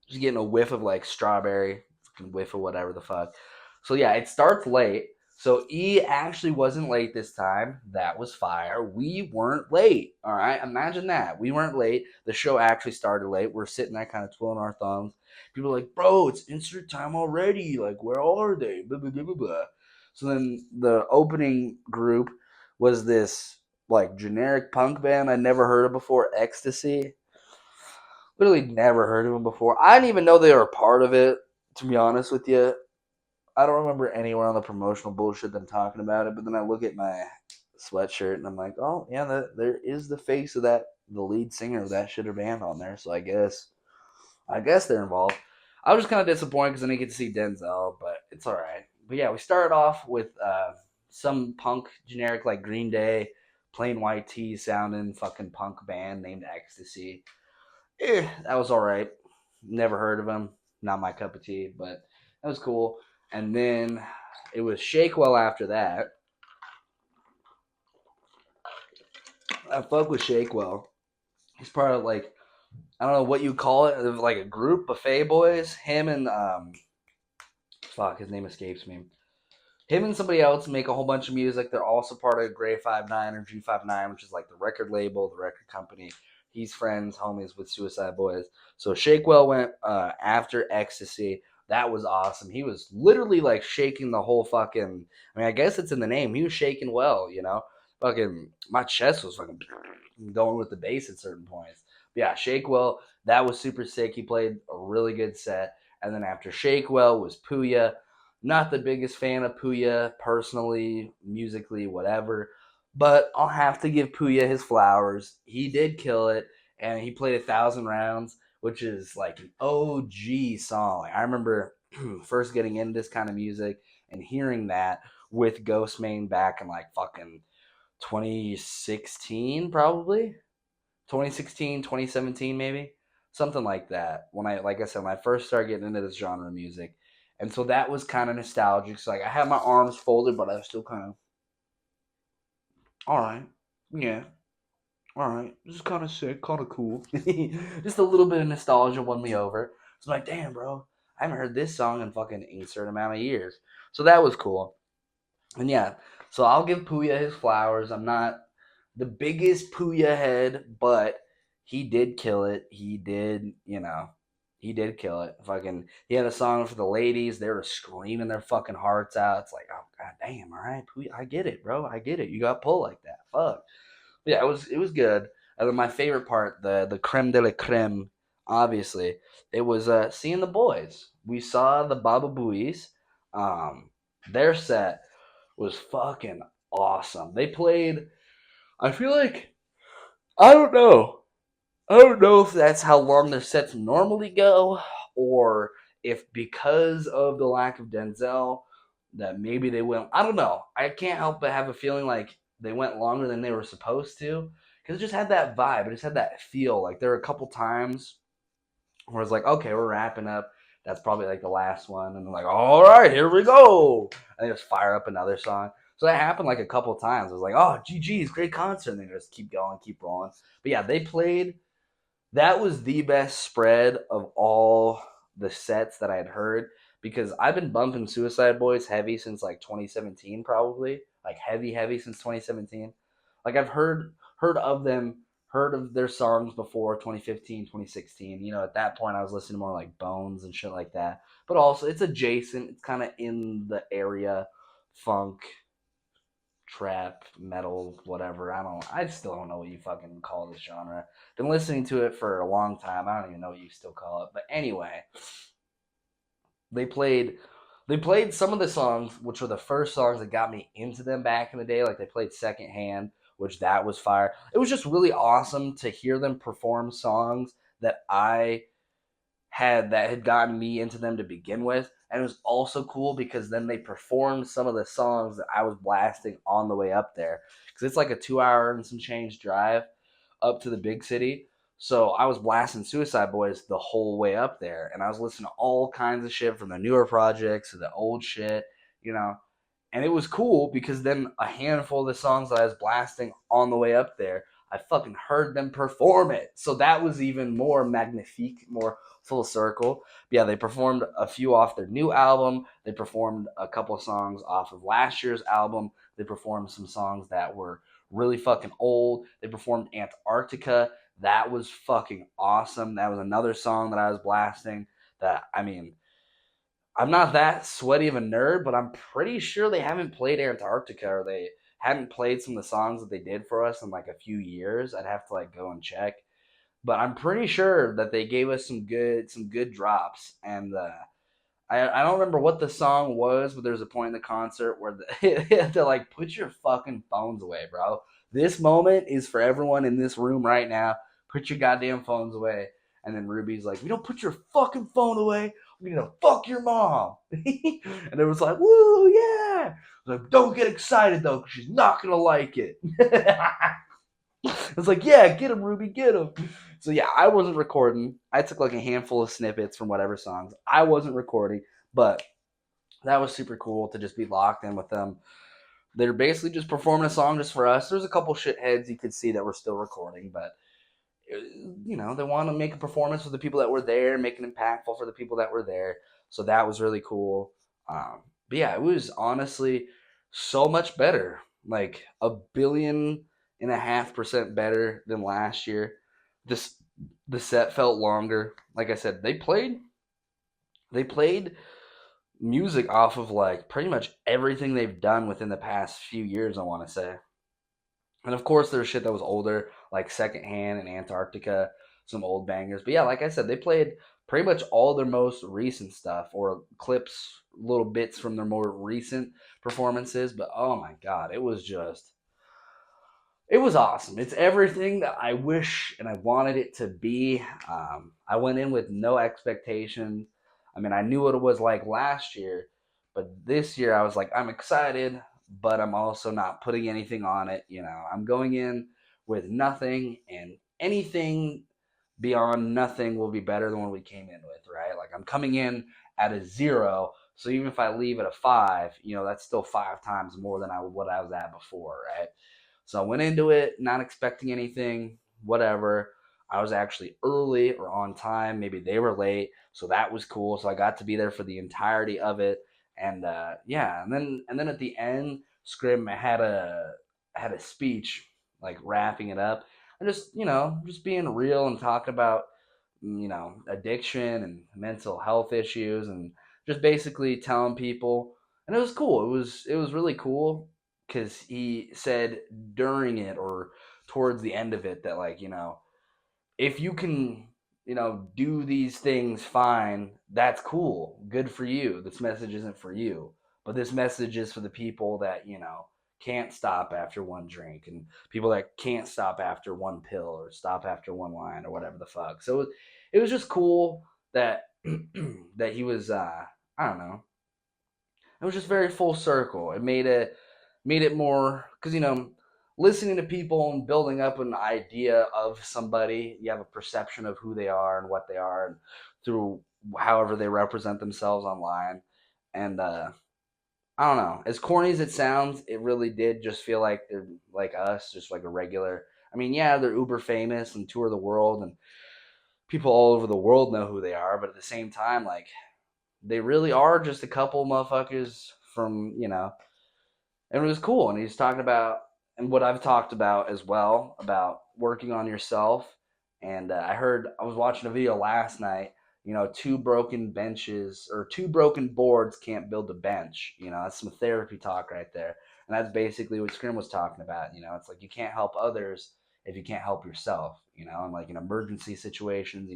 Just getting a whiff of like strawberry, fucking whiff of whatever the fuck. So yeah, it starts late. So E actually wasn't late this time. That was fire. We weren't late. All right, imagine that. We weren't late. The show actually started late. We're sitting there kind of twiddling our thumbs. People are like, bro, it's insert time already. Like, where are they? Blah, blah, blah, blah, blah. So then the opening group was this like generic punk band I never heard of before, Ecstasy. Literally never heard of them before. I didn't even know they were a part of it, to be honest with you. I don't remember anywhere on the promotional bullshit them talking about it, but then I look at my sweatshirt and I'm like, oh yeah, there is the face of the lead singer of that shitter band on there. So I guess they're involved. I was just kind of disappointed because I didn't get to see Denzel, but it's all right. But yeah, we started off with some punk generic like Green Day, plain white tee sounding fucking punk band named Ecstasy. That was all right. Never heard of him. Not my cup of tea, but that was cool. And then it was Shakewell after that. I fuck with Shakewell. He's part of like I don't know what you call it, like a group, Buffet Boys. Him and fuck, his name escapes me. Him and somebody else make a whole bunch of music. They're also part of Grey 59 or G59, which is like the record label, the record company. He's friends, homies with Suicide Boys. So Shakewell went after Ecstasy. That was awesome. He was literally like shaking the whole fucking. I mean, I guess it's in the name. He was shaking well, you know. Fucking, my chest was fucking going with the bass at certain points. But yeah, Shakewell, that was super sick. He played a really good set. And then after Shakewell was Puya. Not the biggest fan of Puya personally, musically, whatever. But I'll have to give Puya his flowers. He did kill it, and he played 1,000 rounds, which is like an OG song. Like, I remember first getting into this kind of music and hearing that with Ghostmane back in like fucking 2016, probably 2016, 2017, maybe something like that. When I, like I said, when I first started getting into this genre of music, and so that was kind of nostalgic. So like I had my arms folded, but I was still kind of all right, yeah, all right. This is kind of sick, kind of cool. Just a little bit of nostalgia won me over. So I'm like, damn, bro, I haven't heard this song in fucking insert amount of years. So that was cool. And yeah, so I'll give Puya his flowers. I'm not the biggest Puya head, but he did kill it. He did, he did kill it. Fucking, he had a song for the ladies. They were screaming their fucking hearts out. It's like, oh god damn, all right, Puya, I get it, bro. I get it. You got pulled like that. Fuck. But yeah, it was good. And then my favorite part, the creme de la creme, obviously, it was seeing the boys. We saw the Baba Booies. Um, their set was fucking awesome. They played. I feel like I don't know. I don't know if that's how long their sets normally go, or if because of the lack of Denzel, that maybe they went. I don't know. I can't help but have a feeling like they went longer than they were supposed to, because it just had that vibe. It just had that feel. Like there were a couple times where it's like, okay, we're wrapping up. That's probably like the last one, and they're like, all right, here we go, and they just fire up another song. So that happened like a couple times. I was like, oh, GG's, great concert, and they just keep going, keep rolling. But yeah, they played. That was the best spread of all the sets that I had heard, because I've been bumping Suicide Boys heavy since like 2017, probably like heavy, heavy since 2017. Like I've heard of them, heard of their songs before 2015, 2016. At that point I was listening to more like Bones and shit like that. But also it's adjacent. It's kind of in the area, funk, trap, metal, whatever. I still don't know what you fucking call this genre. Been listening to it for a long time. I don't even know what you still call it. But anyway, they played they played some of the songs, which were the first songs that got me into them back in the day. Like they played Secondhand, which that was fire. It was just really awesome to hear them perform songs that had gotten me into them to begin with. And it was also cool because then they performed some of the songs that I was blasting on the way up there. Because it's like a 2 hour and some change drive up to the big city. So I was blasting Suicide Boys the whole way up there. And I was listening to all kinds of shit from the newer projects to the old shit, you know. And it was cool because then a handful of the songs that I was blasting on the way up there, I fucking heard them perform it. So that was even more magnifique, more full circle. But yeah, they performed a few off their new album. They performed a couple of songs off of last year's album. They performed some songs that were really fucking old. They performed Antarctica. That was fucking awesome. That was another song that I was blasting. That, I mean, I'm not that sweaty of a nerd, but I'm pretty sure they haven't played Antarctica, or they hadn't played some of the songs that they did for us in like a few years. I'd have to like go and check, but I'm pretty sure that they gave us some good drops. And I don't remember what the song was, but there's a point in the concert where they're like, put your fucking phones away, bro. This moment is for everyone in this room right now. Put your goddamn phones away. And then Ruby's like, if you don't put your fucking phone away, I'm gonna fuck your mom. And it was like, woo, yeah. I was like, don't get excited though, because she's not gonna like it. It's like, yeah, get him, Ruby, get him. So yeah, I wasn't recording. I took like a handful of snippets from whatever songs. I wasn't recording, but that was super cool to just be locked in with them. They're basically just performing a song just for us. There's a couple shitheads you could see that were still recording, but you know, they want to make a performance for the people that were there, make it impactful for the people that were there. So that was really cool. But yeah, it was honestly so much better, like 1.5 billion better than last year. This the set felt longer. Like I said, they played music off of like pretty much everything they've done within the past few years, I want to say. And of course, there's shit that was older, like Secondhand and Antarctica, some old bangers. But yeah, like I said, they played pretty much all their most recent stuff, or clips, little bits from their more recent performances. But oh my god, it was awesome. It's everything that I wish and I wanted it to be. I went in with no expectations. I mean, I knew what it was like last year, but this year I was like, I'm excited, but I'm also not putting anything on it. You know, I'm going in with nothing, and anything beyond nothing will be better than what we came in with, right? Like, I'm coming in at a 0. So even if I leave at a 5, you know, that's still 5 times more than what I was at before, right? So I went into it not expecting anything, whatever. I was actually early or on time. Maybe they were late, so that was cool. So I got to be there for the entirety of it, and yeah. And then at the end, Scrim had a speech like wrapping it up, and just being real and talking about addiction and mental health issues, and just basically telling people. And it was cool. It was really cool because he said during it, or towards the end of it, that like, if you can, do these things fine, that's cool, good for you. This message isn't for you, but this message is for the people that can't stop after one drink, and people that can't stop after one pill, or stop after one line, or whatever the fuck. So it was just cool that that he was I don't know, it was just very full circle. It made it more, because listening to people and building up an idea of somebody, you have a perception of who they are and what they are, and through however they represent themselves online. And I don't know, as corny as it sounds, it really did just feel like they're like us, just like a regular. I mean, yeah, they're uber famous and tour the world, and people all over the world know who they are, but at the same time, like, they really are just a couple motherfuckers from, and it was cool. And he's talking about, and what I've talked about as well, about working on yourself. And I was watching a video last night. Two broken benches, or two broken boards can't build a bench. That's some therapy talk right there. And that's basically what Scrim was talking about. It's like, you can't help others if you can't help yourself. And like in emergency situations,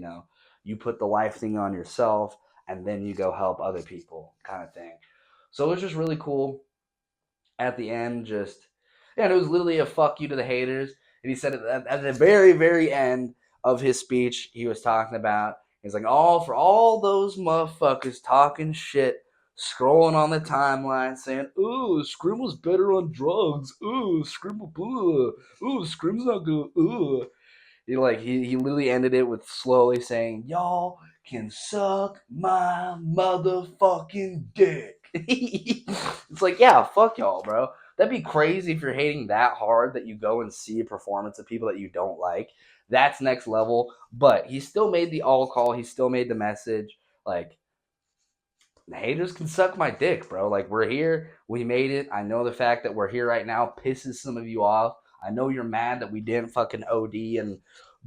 you put the life thing on yourself, and then you go help other people, kind of thing. So it was just really cool at the end. Just, yeah, and it was literally a fuck you to the haters. And he said it at the very, very end of his speech. He was talking about, he's like, all for all those motherfuckers talking shit, scrolling on the timeline saying, ooh, Scream was better on drugs, ooh, Scream, ooh, Scream's not good, ooh. He literally ended it with slowly saying, y'all can suck my motherfucking dick. It's like, yeah, fuck y'all, bro. That'd be crazy if you're hating that hard that you go and see a performance of people that you don't like. That's next level. But he still made the all call. He still made the message. Like, the haters can suck my dick, bro. Like, we're here. We made it. I know the fact that we're here right now pisses some of you off. I know you're mad that we didn't fucking OD and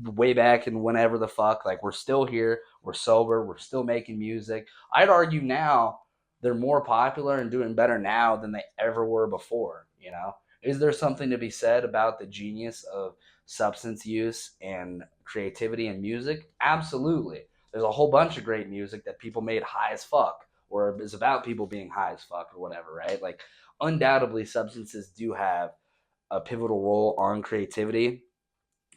way back and whenever the fuck. Like, we're still here. We're sober. We're still making music. I'd argue now they're more popular and doing better now than they ever were before, you know? Is there something to be said about the genius of substance use and creativity in music? Absolutely. There's a whole bunch of great music that people made high as fuck or is about people being high as fuck or whatever, right? Like, undoubtedly, substances do have a pivotal role on creativity.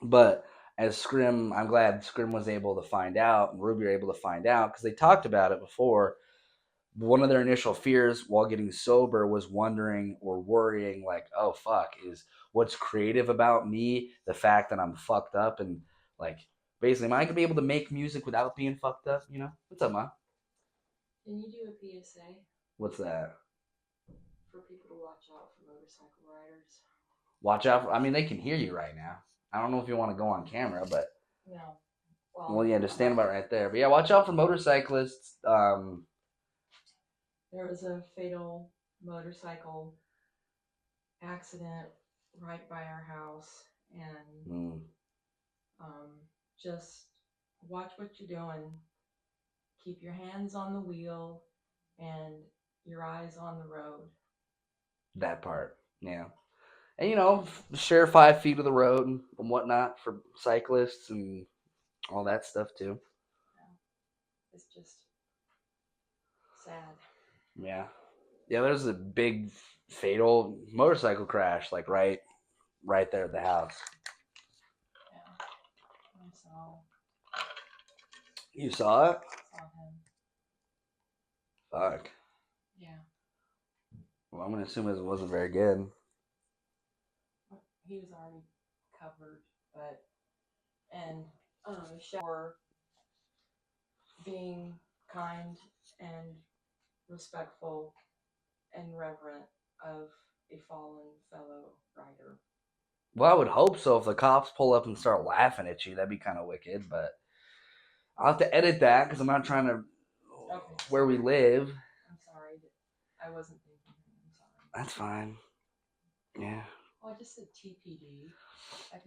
But as Scrim, I'm glad Scrim was able to find out and Ruby were able to find out because they talked about it before. One of their initial fears while getting sober was wondering or worrying, like, oh, fuck, is what's creative about me the fact that I'm fucked up and, like, basically, am I going to be able to make music without being fucked up, you know? What's up, Ma? Can you do a PSA What's that? for people to watch out for motorcycle riders? Watch out for, I mean, they can hear you right now. I don't know if you want to go on camera, but No. well, yeah, just stand about right there. But yeah, watch out for motorcyclists. There was a fatal motorcycle accident right by our house, and just watch what you're doing. Keep your hands on the wheel and your eyes on the road. That part, yeah. And you know, share 5 feet of the road and whatnot for cyclists and all that stuff too. Yeah. It's just sad. Yeah, yeah. There's a big fatal motorcycle crash, like right there at the house. Yeah. I saw. You saw it? Saw him. Fuck. Yeah. Well, I'm gonna assume it wasn't very good. He was already covered, but and for being kind and respectful and reverent of a fallen fellow rider. Well, I would hope so. If the cops pull up and start laughing at you, that'd be kind of wicked. But I'll have to edit that because I'm not trying to. Okay, where we live. I'm sorry. I wasn't thinking. I'm sorry. That's fine. Yeah. Well, I just said TPD.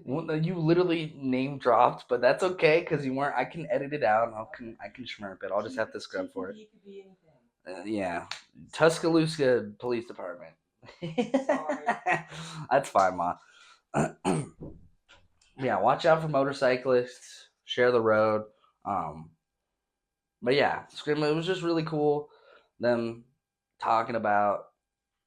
Well, you literally name dropped, but that's okay because you weren't. I can edit it out. I can shrimp it. I'll just have to scrub for it. TPD could be anything. Yeah, Tuscaloosa Police Department. Sorry. That's fine, Ma. Yeah, watch out for motorcyclists. Share the road. But yeah, Scream. It was just really cool. Them talking about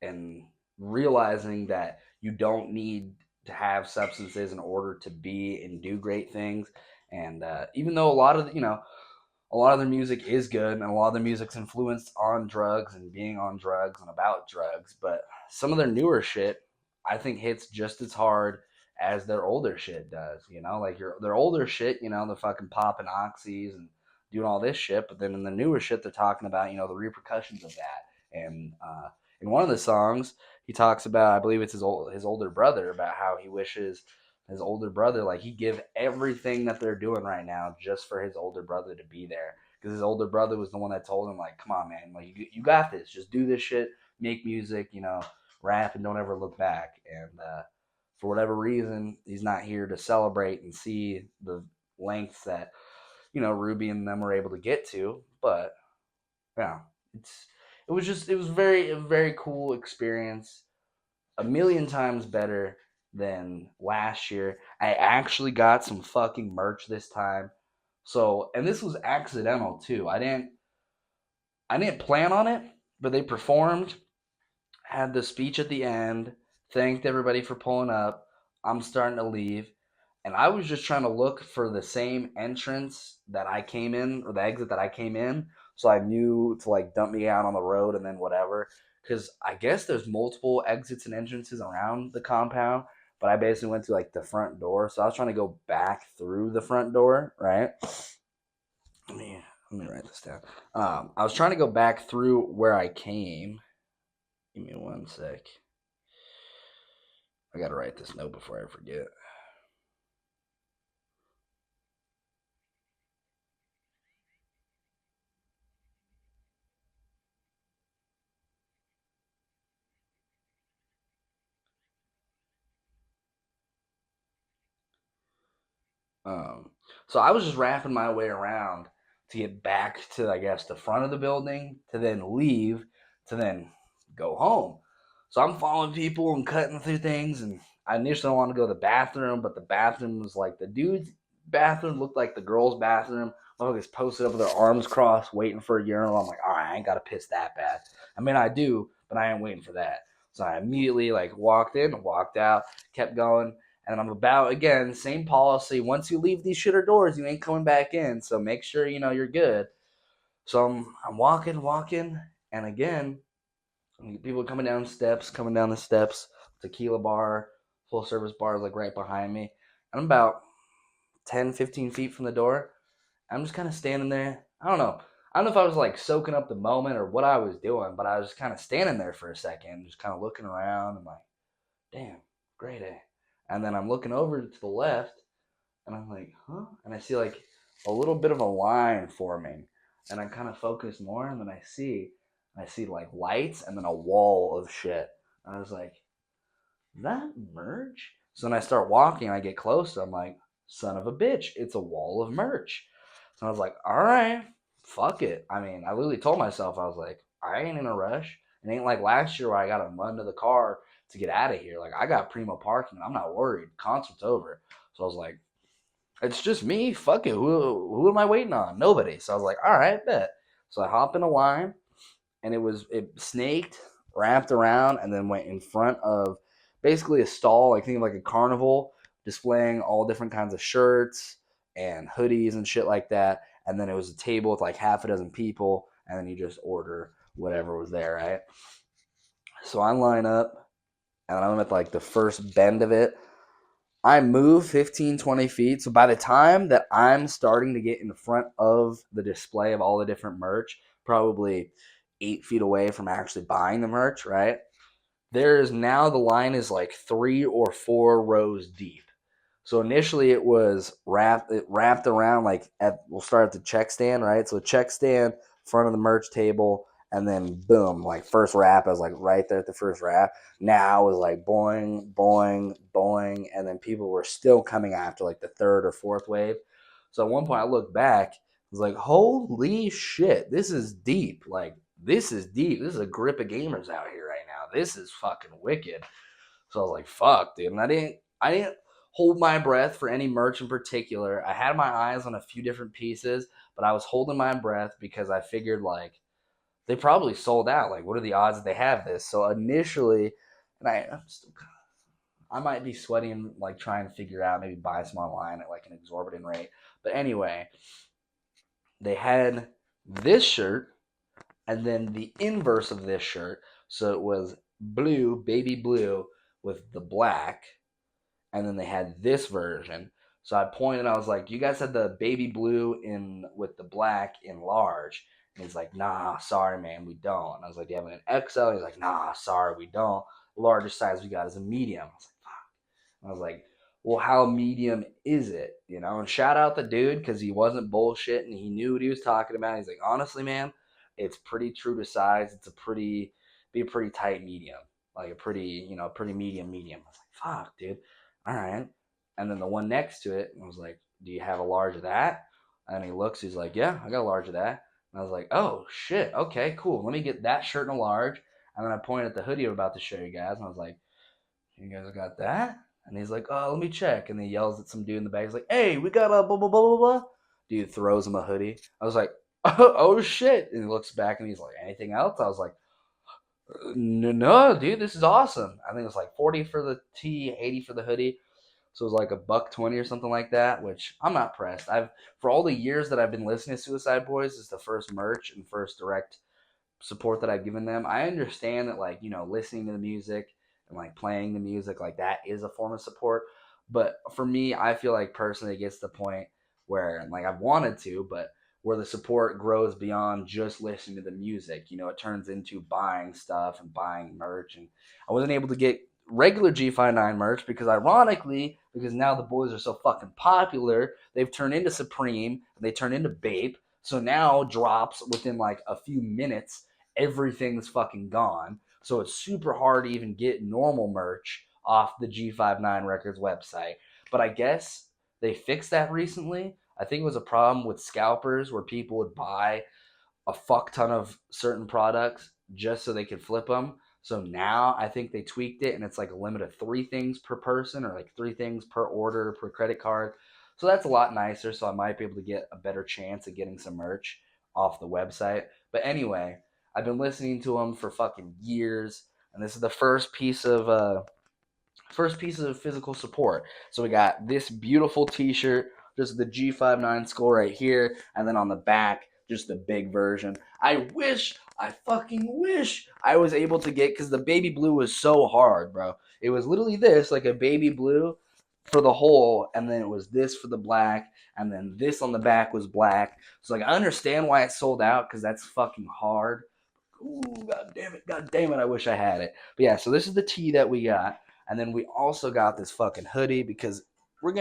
and realizing that you don't need to have substances in order to be and do great things. And even though a lot of their music is good and a lot of their music's influenced on drugs and being on drugs and about drugs, but some of their newer shit I think hits just as hard as their older shit does, you know, like their older shit, you know, they're fucking popping oxys and doing all this shit, but then in the newer shit they're talking about, you know, the repercussions of that. And in one of the songs he talks about, I believe it's his older brother, about how he wishes his older brother, like, he'd give everything that they're doing right now just for his older brother to be there, because his older brother was the one that told him, like, come on, man, like, you got this, just do this shit, make music, you know, rap, and don't ever look back. And for whatever reason he's not here to celebrate and see the lengths that, you know, Ruby and them were able to get to. But yeah, it was a very cool experience, a million times better than last year. I actually got some fucking merch this time. So, and this was accidental too. I didn't plan on it, but they performed, had the speech at the end, thanked everybody for pulling up. I'm starting to leave. And I was just trying to look for the same entrance that I came in, or the exit that I came in, so I knew to, like, dump me out on the road and then whatever. Because I guess there's multiple exits and entrances around the compound, but I basically went to, like, the front door. So I was trying to go back through the front door, right? Let me write this down. I was trying to go back through where I came. Give me one sec. I gotta write this note before I forget. Um, so I was just wrapping my way around to get back to, I guess, the front of the building, to then leave, to then go home. So I'm following people and cutting through things, and I initially wanted to go to the bathroom, but the bathroom was like the dude's bathroom looked like the girl's bathroom. Motherfuckers posted up with their arms crossed, waiting for a urinal. I'm like, all right, I ain't got to piss that bad. I mean, I do, but I ain't waiting for that. So I immediately walked in, walked out, kept going. And I'm about, again, same policy. Once you leave these shitter doors, you ain't coming back in. So make sure, you're good. So I'm walking. And again, people coming down the steps. Tequila bar, full service bar is like right behind me. And I'm about 10, 15 feet from the door. I'm just kind of standing there. I don't know. I don't know if I was like soaking up the moment or what I was doing, but I was just kind of standing there for a second, just kind of looking around and like, damn, Greyday. And then I'm looking over to the left, and I'm like, huh? And I see like a little bit of a line forming, and I kind of focus more, and then I see like lights, and then a wall of shit. And I was like, that merch? So then I start walking, and I get close, I'm like, son of a bitch, it's a wall of merch. So I was like, all right, fuck it. I mean, I literally told myself, I was like, I ain't in a rush. It ain't like last year where I got to run to the car to get out of here. Like, I got primo parking. I'm not worried. Concert's over. So I was like, it's just me. Fuck it. Who am I waiting on? Nobody. So I was like, all right, bet. So I hop in a line, and it snaked, wrapped around, and then went in front of basically a stall, like think of like a carnival, displaying all different kinds of shirts and hoodies and shit like that. And then it was a table with like half a dozen people, and then you just order whatever was there, right? So I line up, and I'm at like the first bend of it. I move 15, 20 feet. So by the time that I'm starting to get in front of the display of all the different merch, probably 8 feet away from actually buying the merch, right? There's now the line is like 3 or 4 rows deep. So initially it was wrapped around we'll start at the check stand, right? So check stand, front of the merch table, and then boom, like first wrap, I was like right there at the first wrap. Now it was like boing, boing, boing, and then people were still coming after like the third or fourth wave. So at one point I looked back, I was like, holy shit, this is deep. Like this is deep. This is a grip of gamers out here right now. This is fucking wicked. So I was like, fuck, dude. And I didn't hold my breath for any merch in particular. I had my eyes on a few different pieces, but I was holding my breath because I figured like they probably sold out. Like, what are the odds that they have this? So initially, and I might be sweating, like trying to figure out maybe buy some online at like an exorbitant rate. But anyway, they had this shirt and then the inverse of this shirt. So it was blue, baby blue, with the black, and then they had this version. So I pointed, I was like, you guys had the baby blue in with the black in large. And he's like, nah, sorry, man, we don't. And I was like, do you have an XL? He's like, nah, sorry, we don't. The largest size we got is a medium. I was like, fuck. I was like, well, how medium is it? And shout out the dude because he wasn't bullshit and he knew what he was talking about. He's like, honestly, man, it's pretty true to size. It's be a pretty tight medium, like a pretty medium. I was like, fuck, dude. All right. And then the one next to it, I was like, do you have a large of that? And he looks, he's like, yeah, I got a large of that. And I was like, oh, shit. Okay, cool. Let me get that shirt in a large. And then I pointed at the hoodie I'm about to show you guys. And I was like, you guys got that? And he's like, oh, let me check. And he yells at some dude in the back. He's like, hey, we got a blah, blah, blah, blah, blah. Dude throws him a hoodie. I was like, oh, shit. And he looks back and he's like, anything else? I was like, no, dude, this is awesome. I think it was like 40 for the tee, 80 for the hoodie. So it was like $120 or something like that, which I'm not pressed. For all the years that I've been listening to Suicide Boys, it's the first merch and first direct support that I've given them. I understand that listening to the music and like playing the music like that is a form of support. But for me, I feel like personally it gets to the point where like I've wanted to, but where the support grows beyond just listening to the music. It turns into buying stuff and buying merch. And I wasn't able to get regular G59 merch because ironically, because now the boys are so fucking popular, they've turned into Supreme, they turn into Bape. So now drops within like a few minutes, everything's fucking gone. So it's super hard to even get normal merch off the G59 Records website. But I guess they fixed that recently. I think it was a problem with scalpers where people would buy a fuck ton of certain products just so they could flip them. So now I think they tweaked it and it's like a limit of 3 things per person or like 3 things per order per credit card. So that's a lot nicer. So I might be able to get a better chance at getting some merch off the website. But anyway, I've been listening to them for fucking years, and this is the first piece of physical support. So we got this beautiful t-shirt, just the G59 skull right here, and then on the back, just the big version. I fucking wish I was able to get, because the baby blue was so hard, bro. It was literally this, like a baby blue for the whole, and then it was this for the black, and then this on the back was black. So like I understand why it sold out, because that's fucking hard. Ooh, god damn it, I wish I had it. But yeah, so this is the tee that we got. And then we also got this fucking hoodie because we're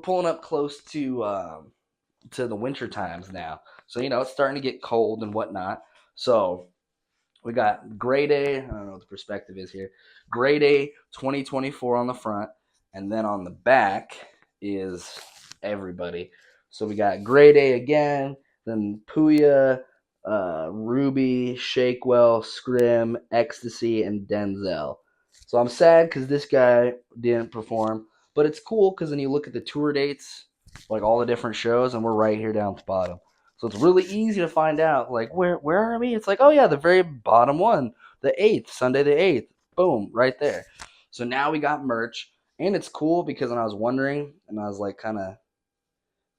pulling up close to the winter times now. So it's starting to get cold and whatnot. So we got Greyday. I don't know what the perspective is here. Greyday 2024 on the front, and then on the back is everybody. So we got Greyday again, then Puya, Ruby, Shakewell, Scrim, Ecstasy, and Denzel. So I'm sad because this guy didn't perform, but it's cool because then you look at the tour dates, like all the different shows, and we're right here down at the bottom. So it's really easy to find out, like, where are we? It's like, oh yeah, the very bottom one, the 8th, Sunday the 8th. Boom, right there. So now we got merch, and it's cool because when I was wondering, and I was like kind of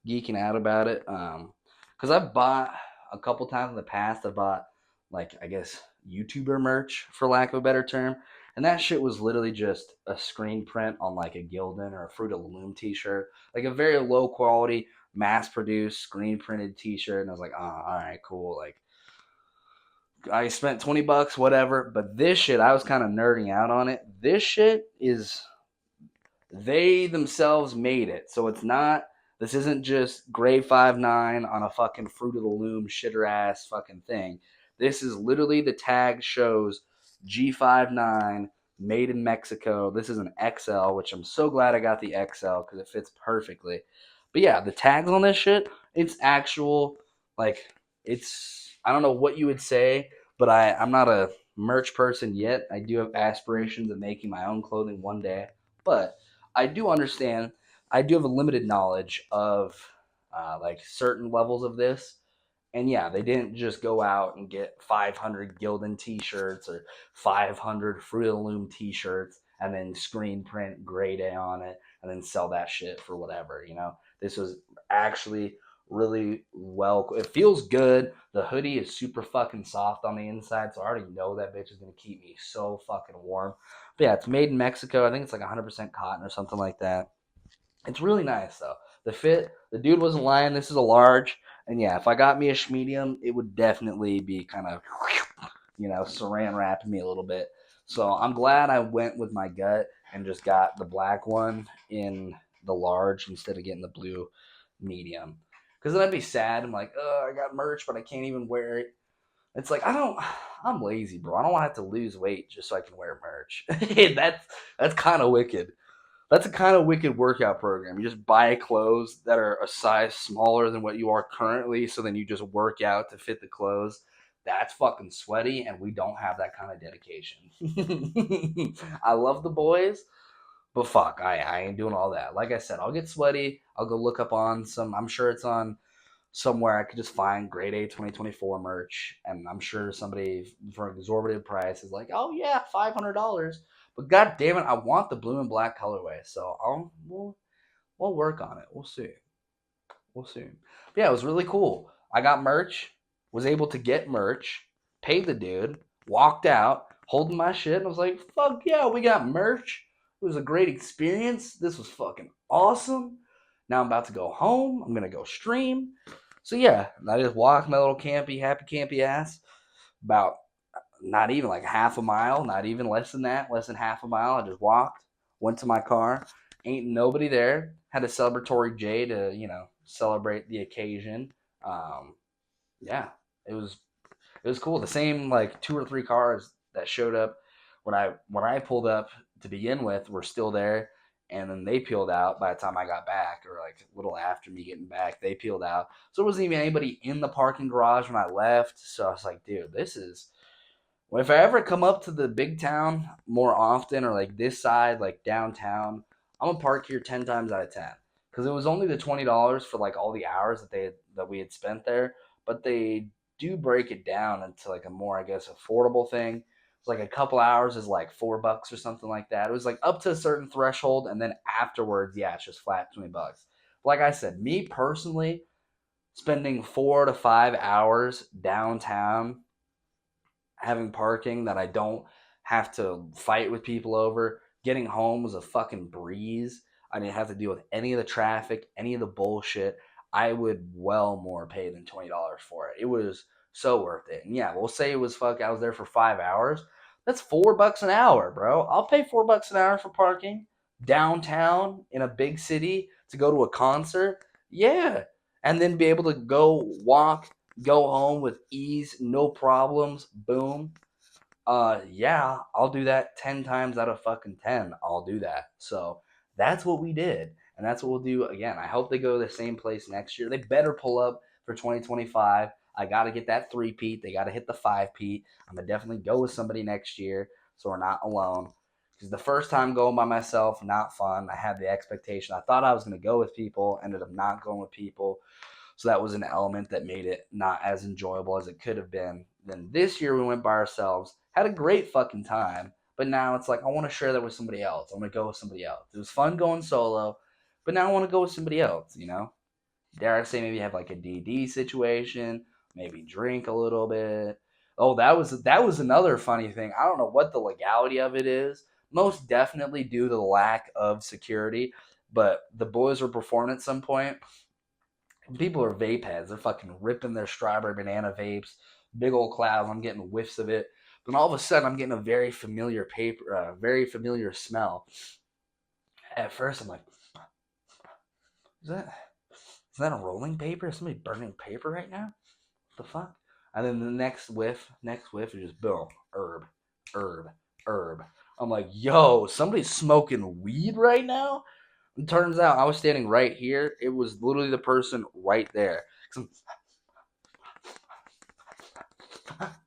geeking out about it, because I've bought a couple times in the past, I bought, like, I guess, YouTuber merch, for lack of a better term, and that shit was literally just a screen print on, like, a Gildan or a Fruit of the Loom t-shirt, like a very low quality, mass-produced, screen-printed t-shirt, and I was like, all right, cool, like, I spent $20, whatever, but this shit, I was kind of nerding out on it. This shit is, they themselves made it, so this isn't just Grade 5'9" on a fucking Fruit of the Loom shitter ass fucking thing. This is literally, the tag shows G59 made in Mexico. This is an XL, which I'm so glad I got the XL because it fits perfectly. But yeah, the tags on this shit, it's actual, like, I don't know what you would say, but I'm not a merch person yet. I do have aspirations of making my own clothing one day, but I do understand, I do have a limited knowledge of like certain levels of this. And yeah, they didn't just go out and get 500 Gildan t-shirts or 500 Fruit of the Loom t-shirts and then screen print Greyday on it and then sell that shit for whatever, This was actually really well. It feels good. The hoodie is super fucking soft on the inside, so I already know that bitch is going to keep me so fucking warm. But yeah, it's made in Mexico. I think it's like 100% cotton or something like that. It's really nice, though. The fit, the dude wasn't lying. This is a large. And yeah, if I got me a medium, it would definitely be kind of, saran wrapping me a little bit. So I'm glad I went with my gut and just got the black one in the large instead of getting the blue medium. Because then I'd be sad. I'm like, oh, I got merch, but I can't even wear it. It's like, I'm lazy, bro. I don't want to have to lose weight just so I can wear merch. That's kind of wicked. That's a kind of wicked workout program. You just buy clothes that are a size smaller than what you are currently, so then you just work out to fit the clothes. That's fucking sweaty, and we don't have that kind of dedication. I love the boys, but fuck, I ain't doing all that. Like I said, I'll get sweaty. I'll go look up on I'm sure it's on somewhere I could just find Greyday 2024 merch, and I'm sure somebody for an exorbitant price is like, oh yeah, $500. But god damn it, I want the blue and black colorway, so we'll work on it. We'll see. But yeah, it was really cool. I got merch, was able to get merch, paid the dude, walked out, holding my shit, and I was like, fuck yeah, we got merch. It was a great experience. This was fucking awesome. Now I'm about to go home. I'm gonna go stream. So yeah, I just walked my little happy campy ass about not even like half a mile, not even less than that, less than half a mile. I just walked, went to my car, ain't nobody there. Had a celebratory J to, celebrate the occasion. Um, yeah, it was cool. The same like two or three cars that showed up when I pulled up to begin with were still there, and then they peeled out by the time I got back, or like a little after me getting back, they peeled out. So there wasn't even anybody in the parking garage when I left. So I was like, dude, this is. Well, if I ever come up to the big town more often, or like this side, like downtown, I'm gonna park here 10 times out of 10 because it was only the $20 for like all the hours that we had spent there, but they do break it down into like a more, I guess, affordable thing. It's like a couple hours is like $4 or something like that. It was like up to a certain threshold, and then afterwards, yeah, it's just flat $20. Like I said, me personally, spending 4 to 5 hours downtown having parking that I don't have to fight with people over. Getting home was a fucking breeze. I didn't have to deal with any of the traffic, any of the bullshit. I would well more pay than $20 for it. It was so worth it. And yeah, we'll say it was I was there for 5 hours. That's $4 an hour, bro. I'll pay $4 an hour for parking downtown in a big city to go to a concert. Yeah. And then be able to go walk, go home with ease, no problems. Boom. Yeah, I'll do that 10 times out of fucking 10. I'll do that. So that's what we did. And that's what we'll do again. I hope they go to the same place next year. They better pull up for 2025. I got to get that three-peat. They got to hit the five-peat. I'm going to definitely go with somebody next year so we're not alone. Because the first time going by myself, not fun. I had the expectation. I thought I was going to go with people, ended up not going with people. So that was an element that made it not as enjoyable as it could have been. Then this year we went by ourselves, had a great fucking time. But now it's like I want to share that with somebody else. I want to go with somebody else. It was fun going solo, but now I want to go with somebody else, Dare I say maybe have like a DD situation, maybe drink a little bit. Oh, that was another funny thing. I don't know what the legality of it is. Most definitely due to the lack of security, but the boys were performing at some point. People are vape heads. They're fucking ripping their strawberry banana vapes, big old clouds. I'm getting whiffs of it. Then all of a sudden, I'm getting a very familiar smell. At first, I'm like, is that is that a rolling paper? Is somebody burning paper right now? What the fuck? And then the next whiff is just boom, herb, herb, herb. I'm like, yo, somebody's smoking weed right now. And turns out I was standing right here. It was literally the person right there.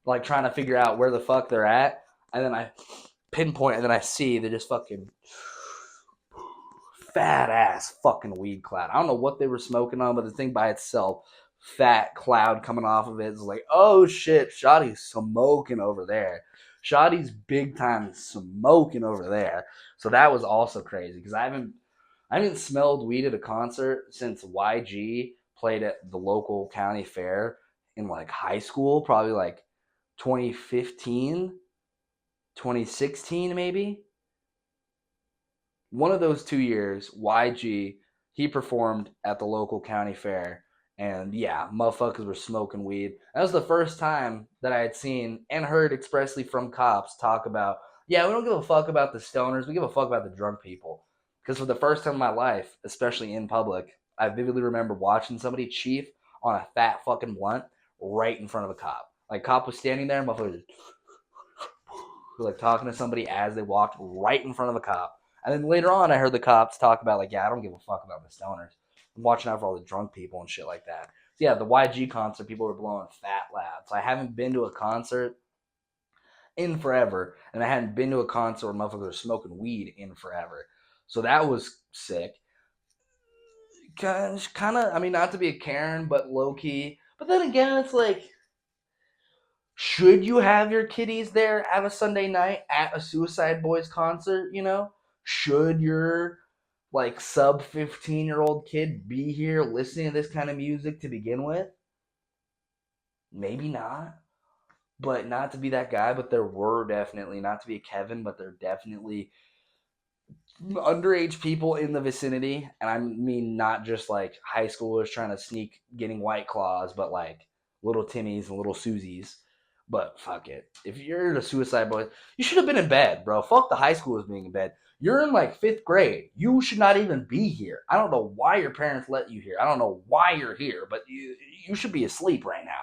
Like trying to figure out where the fuck they're at, and then I pinpoint, and then I see they're just fucking fat ass fucking weed cloud. I don't know what they were smoking on, but the thing by itself, fat cloud coming off of it is like, oh shit, Shotty's smoking over there. Shotty's big time smoking over there. So that was also crazy because I haven't smelled weed at a concert since YG played at the local county fair in like high school, probably like 2015, 2016 maybe. One of those 2 years, YG, he performed at the local county fair. And yeah, motherfuckers were smoking weed. That was the first time that I had seen and heard expressly from cops talk about, yeah, we don't give a fuck about the stoners. We give a fuck about the drunk people. Because for the first time in my life, especially in public, I vividly remember watching somebody chief on a fat fucking blunt right in front of a cop. Like, cop was standing there, motherfuckers like talking to somebody as they walked right in front of a cop. And then later on, I heard the cops talk about like, yeah, I don't give a fuck about the stoners. I'm watching out for all the drunk people and shit like that. So yeah, the YG concert, people were blowing fat loud. So I haven't been to a concert in forever, and I hadn't been to a concert where motherfuckers were smoking weed in forever. So that was sick. Kind of, I mean, not to be a Karen, but low key. But then again, it's like, should you have your kiddies there at a Sunday night at a Suicide Boys concert, Should your like sub 15-year-old kid be here listening to this kind of music to begin with? Maybe not. But not to be that guy, but there were definitely, not to be a Kevin, but there definitely underage people in the vicinity. And I mean, not just like high schoolers trying to sneak getting White Claws, but like little Timmies and little Susies But fuck it. If you're the Suicide Boys, you should have been in bed, bro. Fuck the high schoolers being in bed. You're in like 5th grade. You should not even be here. I don't know why your parents let you here. I don't know why you're here, but you should be asleep right now.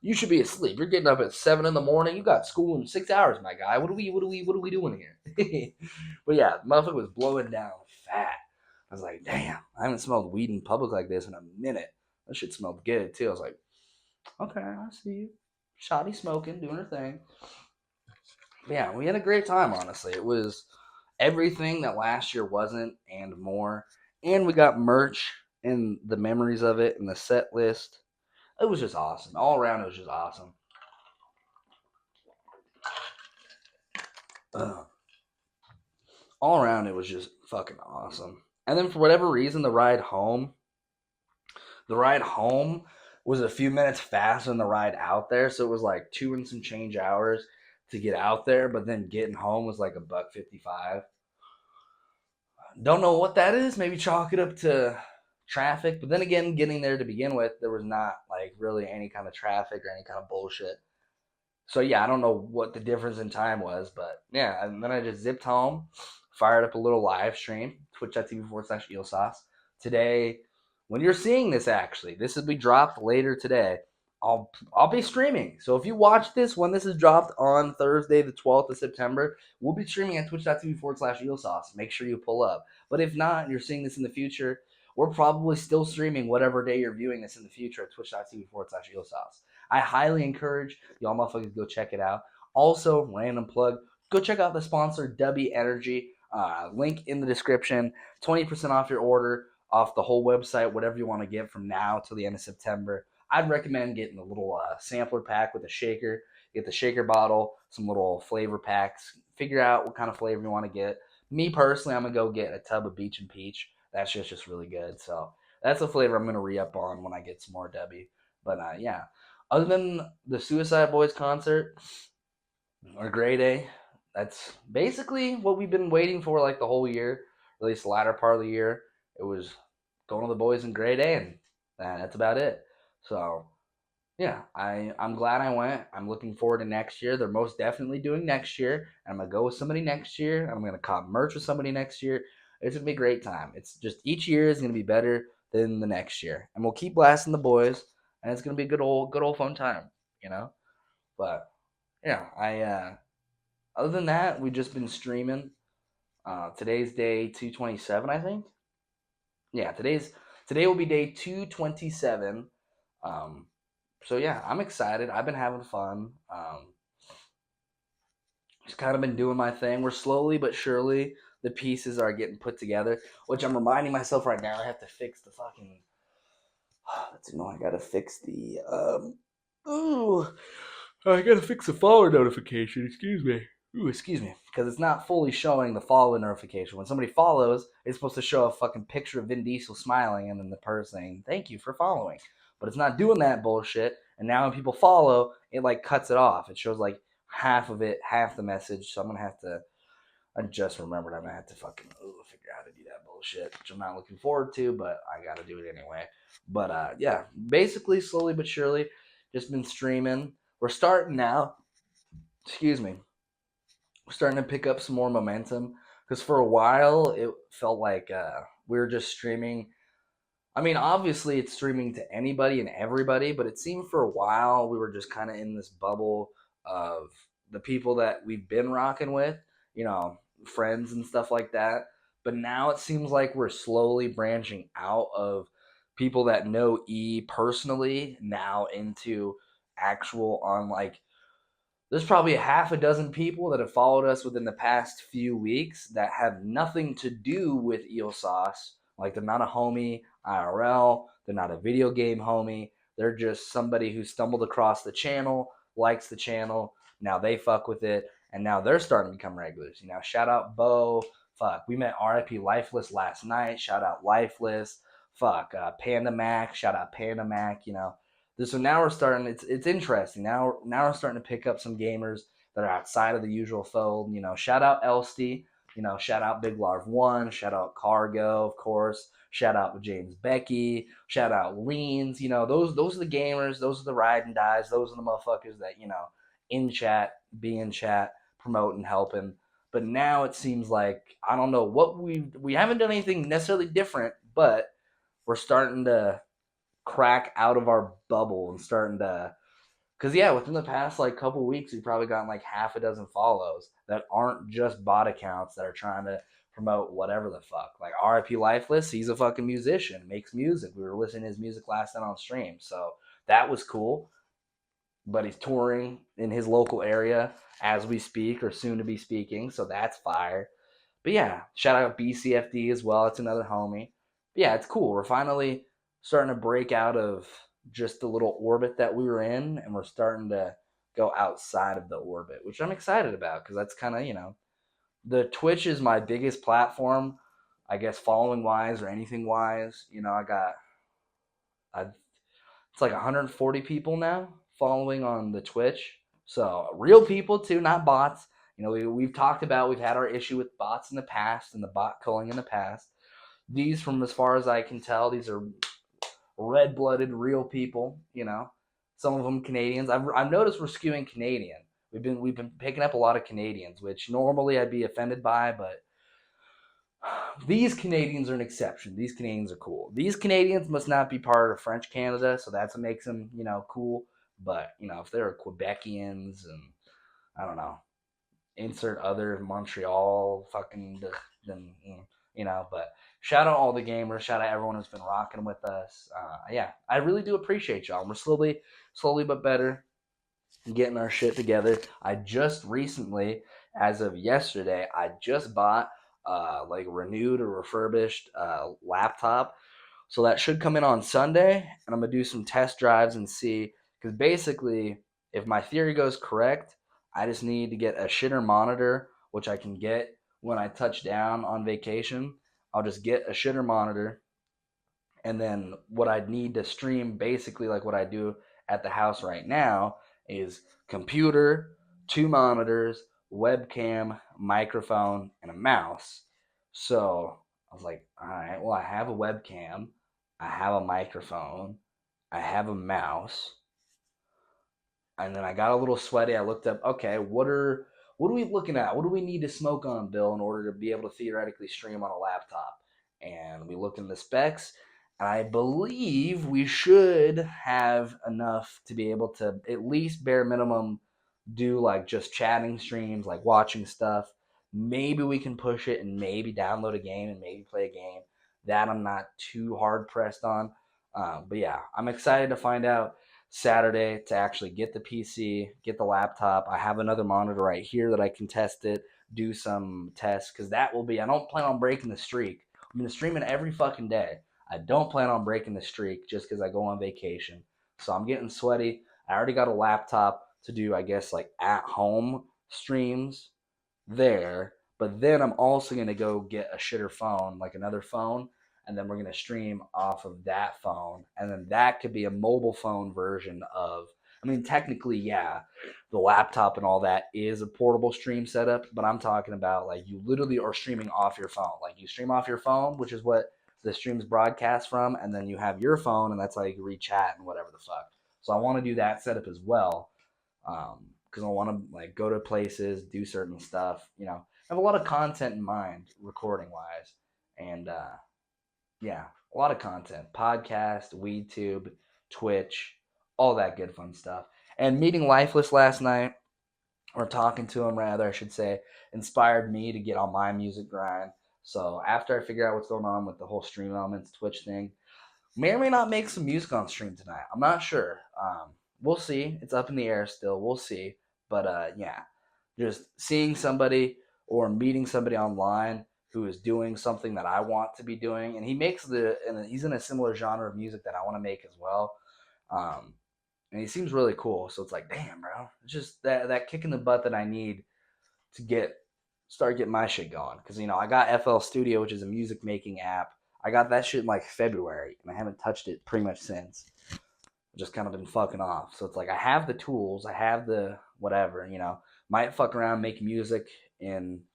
You should be asleep. You're getting up at 7 in the morning. You got school in 6 hours, my guy. What are we doing here? But yeah, the motherfucker was blowing down fat. I was like, damn, I haven't smelled weed in public like this in a minute. That shit smelled good too. I was like, okay, I see you. Shotty smoking, doing her thing. But yeah, we had a great time, honestly. It was everything that last year wasn't and more. And we got merch and the memories of it and the set list. It was just awesome. All around, it was just awesome. All around, it was just fucking awesome. And then for whatever reason, the ride home was a few minutes faster than the ride out there. So it was like 2 and some change hours to get out there, but then getting home was like $1.55. Don't know what that is. Maybe chalk it up to traffic. But then again, getting there to begin with, there was not like really any kind of traffic or any kind of bullshit. So yeah, I don't know what the difference in time was, but yeah, and then I just zipped home, fired up a little live stream, twitch.tv/eelsauce. Today, when you're seeing this actually, this will be dropped later today. I'll be streaming. So if you watch this when this is dropped on Thursday, the 12th of September, we'll be streaming at twitch.tv/eelsauce. Make sure you pull up. But if not, and you're seeing this in the future, we're probably still streaming whatever day you're viewing this in the future at twitch.tv/eelsauce. I highly encourage y'all motherfuckers go check it out. Also, random plug, go check out the sponsor, W Energy. Link in the description. 20% off your order, off the whole website, whatever you want to get from now till the end of September. I'd recommend getting a little sampler pack with a shaker. Get the shaker bottle, some little flavor packs. Figure out what kind of flavor you want to get. Me personally, I'm going to go get a tub of Beach and Peach. That shit's just really good. So that's a flavor I'm going to re-up on when I get some more W. But yeah, other than the Suicide Boys concert or Greyday, that's basically what we've been waiting for like the whole year, at least the latter part of the year. It was going to the boys in Greyday, and that's about it. So yeah, I'm glad I went. I'm looking forward to next year. They're most definitely doing next year. I'm gonna go with somebody next year. I'm gonna cop merch with somebody next year. It's gonna be a great time. It's just each year is gonna be better than the next year, and we'll keep blasting the boys, and it's gonna be a good old fun time, you know. But yeah, other than that, we've just been streaming. Today's day 227, I think. Yeah, today will be day 227. Um, so yeah, I'm excited. I've been having fun. Just kind of been doing my thing. We're slowly but surely the pieces are getting put together, which I'm reminding myself right now. I have to fix the fucking. I gotta fix the. Ooh, I gotta fix the follower notification. Excuse me. Ooh, excuse me, because it's not fully showing the follow notification. When somebody follows, it's supposed to show a fucking picture of Vin Diesel smiling and then the person saying, "Thank you for following." But it's not doing that bullshit. And now when people follow, it like cuts it off. It shows like half of it, half the message. So I'm gonna have to. I just remembered I'm gonna have to fucking figure out how to do that bullshit, which I'm not looking forward to, but I gotta do it anyway. But yeah, basically slowly but surely, just been streaming. We're starting now. Excuse me. We're starting to pick up some more momentum because for a while it felt like we were just streaming. I mean, obviously it's streaming to anybody and everybody, but it seemed for a while we were just kind of in this bubble of the people that we've been rocking with, you know, friends and stuff like that. But now it seems like we're slowly branching out of people that know E personally now into actual on like there's probably a half a dozen people that have followed us within the past few weeks that have nothing to do with Eel Sauce. Like they're not a homie IRL, they're not a video game homie. They're just somebody who stumbled across the channel, likes the channel. Now they fuck with it, and now they're starting to become regulars. You know, shout out Bo. Fuck, we met RIP Lifeless last night. Shout out Lifeless. Fuck, Panda Mac. Shout out Panda Mac. You know, so now we're starting. It's interesting. Now we're starting to pick up some gamers that are outside of the usual fold. You know, shout out Elsty. You know, shout out Big Larv One. Shout out Cargo, of course. Shout out James Becky. Shout out Leans. You know, those are the gamers. Those are the ride and dies. Those are the motherfuckers that in chat, be in chat, promoting, helping. But now it seems like I don't know what we haven't done anything necessarily different, but we're starting to crack out of our bubble and starting to, because yeah, within the past like couple weeks, we've probably gotten like half a dozen follows that aren't just bot accounts that are trying to promote whatever the fuck. Like RIP Lifeless, he's a fucking musician, makes music. We were listening to his music last night on stream, so that was cool. But he's touring in his local area as we speak, or soon to be speaking, so that's fire. But yeah, shout out BCFD as well. It's another homie. But yeah, it's cool. We're finally starting to break out of just the little orbit that we were in, and we're starting to go outside of the orbit, which I'm excited about because that's kind of, the Twitch is my biggest platform, I guess, following wise or anything wise. I it's like 140 people now following on the Twitch. So real people too, not bots. We've talked about, we've had our issue with bots in the past and the bot culling in the past. These, from as far as I can tell, these are red-blooded real people. Some of them Canadians. I've noticed we're skewing Canadian. We've been picking up a lot of Canadians, which normally I'd be offended by, but these Canadians are an exception. These Canadians are cool. These Canadians must not be part of French Canada, so that's what makes them, cool. But, if they're Quebecians and, I don't know, insert other Montreal fucking, then, but shout out all the gamers. Shout out everyone who's been rocking with us. Yeah, I really do appreciate y'all. We're slowly but better getting our shit together. I just recently, as of yesterday, I just bought like renewed or refurbished laptop. So that should come in on Sunday, and I'm gonna do some test drives and see. Because basically, if my theory goes correct, I just need to get a shitter monitor, which I can get when I touch down on vacation. I'll just get a shitter monitor, and then what I'd need to stream, basically like what I do at the house right now, is computer, two monitors, webcam, microphone, and a mouse. So I was like, all right, well, I have a webcam, I have a microphone, I have a mouse, and then I got a little sweaty. I looked up, okay, what are we looking at? What do we need to smoke on, Bill, in order to be able to theoretically stream on a laptop? And we looked in the specs, and I believe we should have enough to be able to at least bare minimum do like just chatting streams, like watching stuff. Maybe we can push it and maybe download a game and maybe play a game. That I'm not too hard pressed on. But yeah, I'm excited to find out Saturday to actually get the PC, get the laptop. I have another monitor right here that I can test it, do some tests, because that will be, I don't plan on breaking the streak. I'm going to stream it every fucking day. I don't plan on breaking the streak just because I go on vacation. So I'm getting sweaty. I already got a laptop to do, I guess, like at home streams there. But then I'm also going to go get a shitter phone, like another phone, and then we're going to stream off of that phone. And then that could be a mobile phone version of, I mean, technically, yeah, the laptop and all that is a portable stream setup, but I'm talking about like you literally are streaming off your phone. Like you stream off your phone, which is what the streams broadcast from, and then you have your phone, and that's how you can read chat and whatever the fuck. So I want to do that setup as well, because I want to like go to places, do certain stuff. I have a lot of content in mind, recording wise, and yeah, a lot of content, podcast, WeedTube, Twitch, all that good fun stuff. And meeting Lifeless last night, or talking to him rather, I should say, inspired me to get on my music grind. So after I figure out what's going on with the whole stream elements Twitch thing, may or may not make some music on stream tonight. I'm not sure. We'll see. It's up in the air still. We'll see. But yeah, just seeing somebody or meeting somebody online who is doing something that I want to be doing, and he's in a similar genre of music that I want to make as well. And he seems really cool. So it's like, damn, bro, it's just that kick in the butt that I need to start getting my shit going. Because I got FL Studio, which is a music making app. I got that shit in like February, and I haven't touched it pretty much since. I've just kind of been fucking off. So it's like I have the tools, I have the whatever. Might fuck around, make music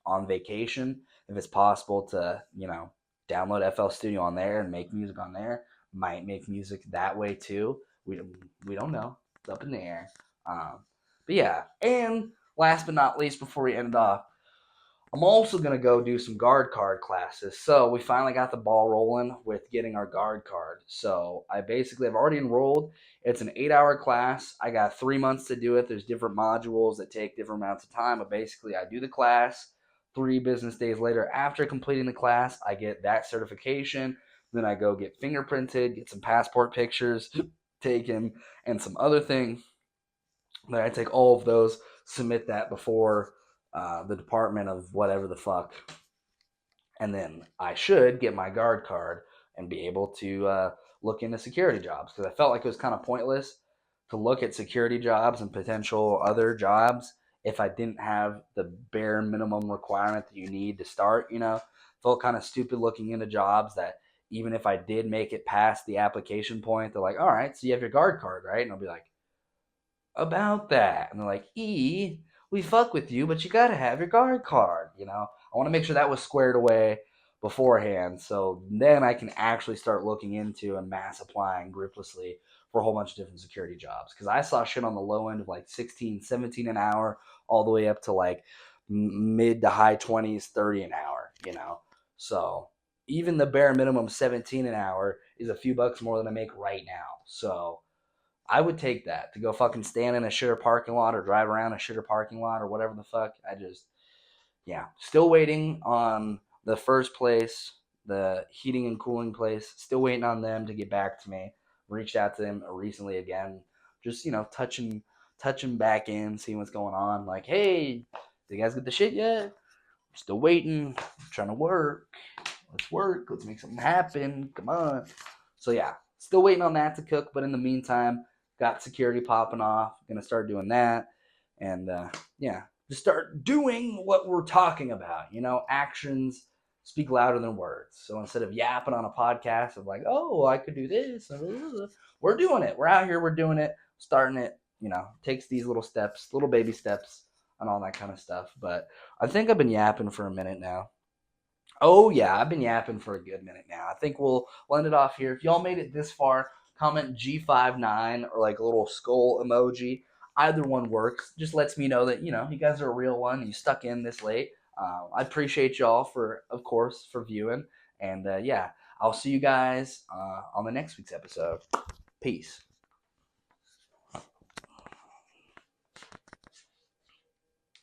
on vacation if it's possible to download FL Studio on there and make music on there. Might make music that way too. We don't know. It's up in the air. But yeah, and last but not least, before we end off, I'm also going to go do some guard card classes. So we finally got the ball rolling with getting our guard card. So I've already enrolled. It's an 8-hour class. I got 3 months to do it. There's different modules that take different amounts of time. But basically, I do the class. 3 business days later, after completing the class, I get that certification. Then I go get fingerprinted, get some passport pictures taken, and some other things. Then I take all of those, submit that before the department of whatever the fuck, and then I should get my guard card and be able to look into security jobs, because I felt like it was kind of pointless to look at security jobs and potential other jobs if I didn't have the bare minimum requirement that you need to start. Felt kind of stupid looking into jobs that even if I did make it past the application point, they're like, all right, so you have your guard card, right? And I'll be like, about that. And they're like, we fuck with you, but you gotta have your guard card. I want to make sure that was squared away beforehand, so then I can actually start looking into and mass applying grouplessly for a whole bunch of different security jobs. Because I saw shit on the low end of like 16, 17 an hour, all the way up to like mid to high 20s, 30 an hour. So even the bare minimum 17 an hour is a few bucks more than I make right now. So I would take that to go fucking stand in a shitter parking lot or drive around a shitter parking lot or whatever the fuck. Yeah, still waiting on the first place, the heating and cooling place. Still waiting on them to get back to me. Reached out to them recently again, just touching back in, seeing what's going on. Like, hey, did you guys get the shit yet? Still waiting. I'm trying to work. Let's work. Let's make something happen. Come on. So yeah, still waiting on that to cook. But in the meantime, got security popping off. Gonna start doing that, and yeah, just start doing what we're talking about. Actions speak louder than words. So instead of yapping on a podcast of like, oh, I could do this, we're doing it. We're out here. We're doing it. Starting it. Takes these little steps, little baby steps, and all that kind of stuff. But I think I've been yapping for a minute now. Oh yeah, I've been yapping for a good minute now. I think we'll end it off here. If y'all made it this far, comment G59 or like a little skull emoji. Either one works. Just lets me know that you guys are a real one. You stuck in this late. I appreciate y'all of course, for viewing. And yeah, I'll see you guys on the next week's episode. Peace.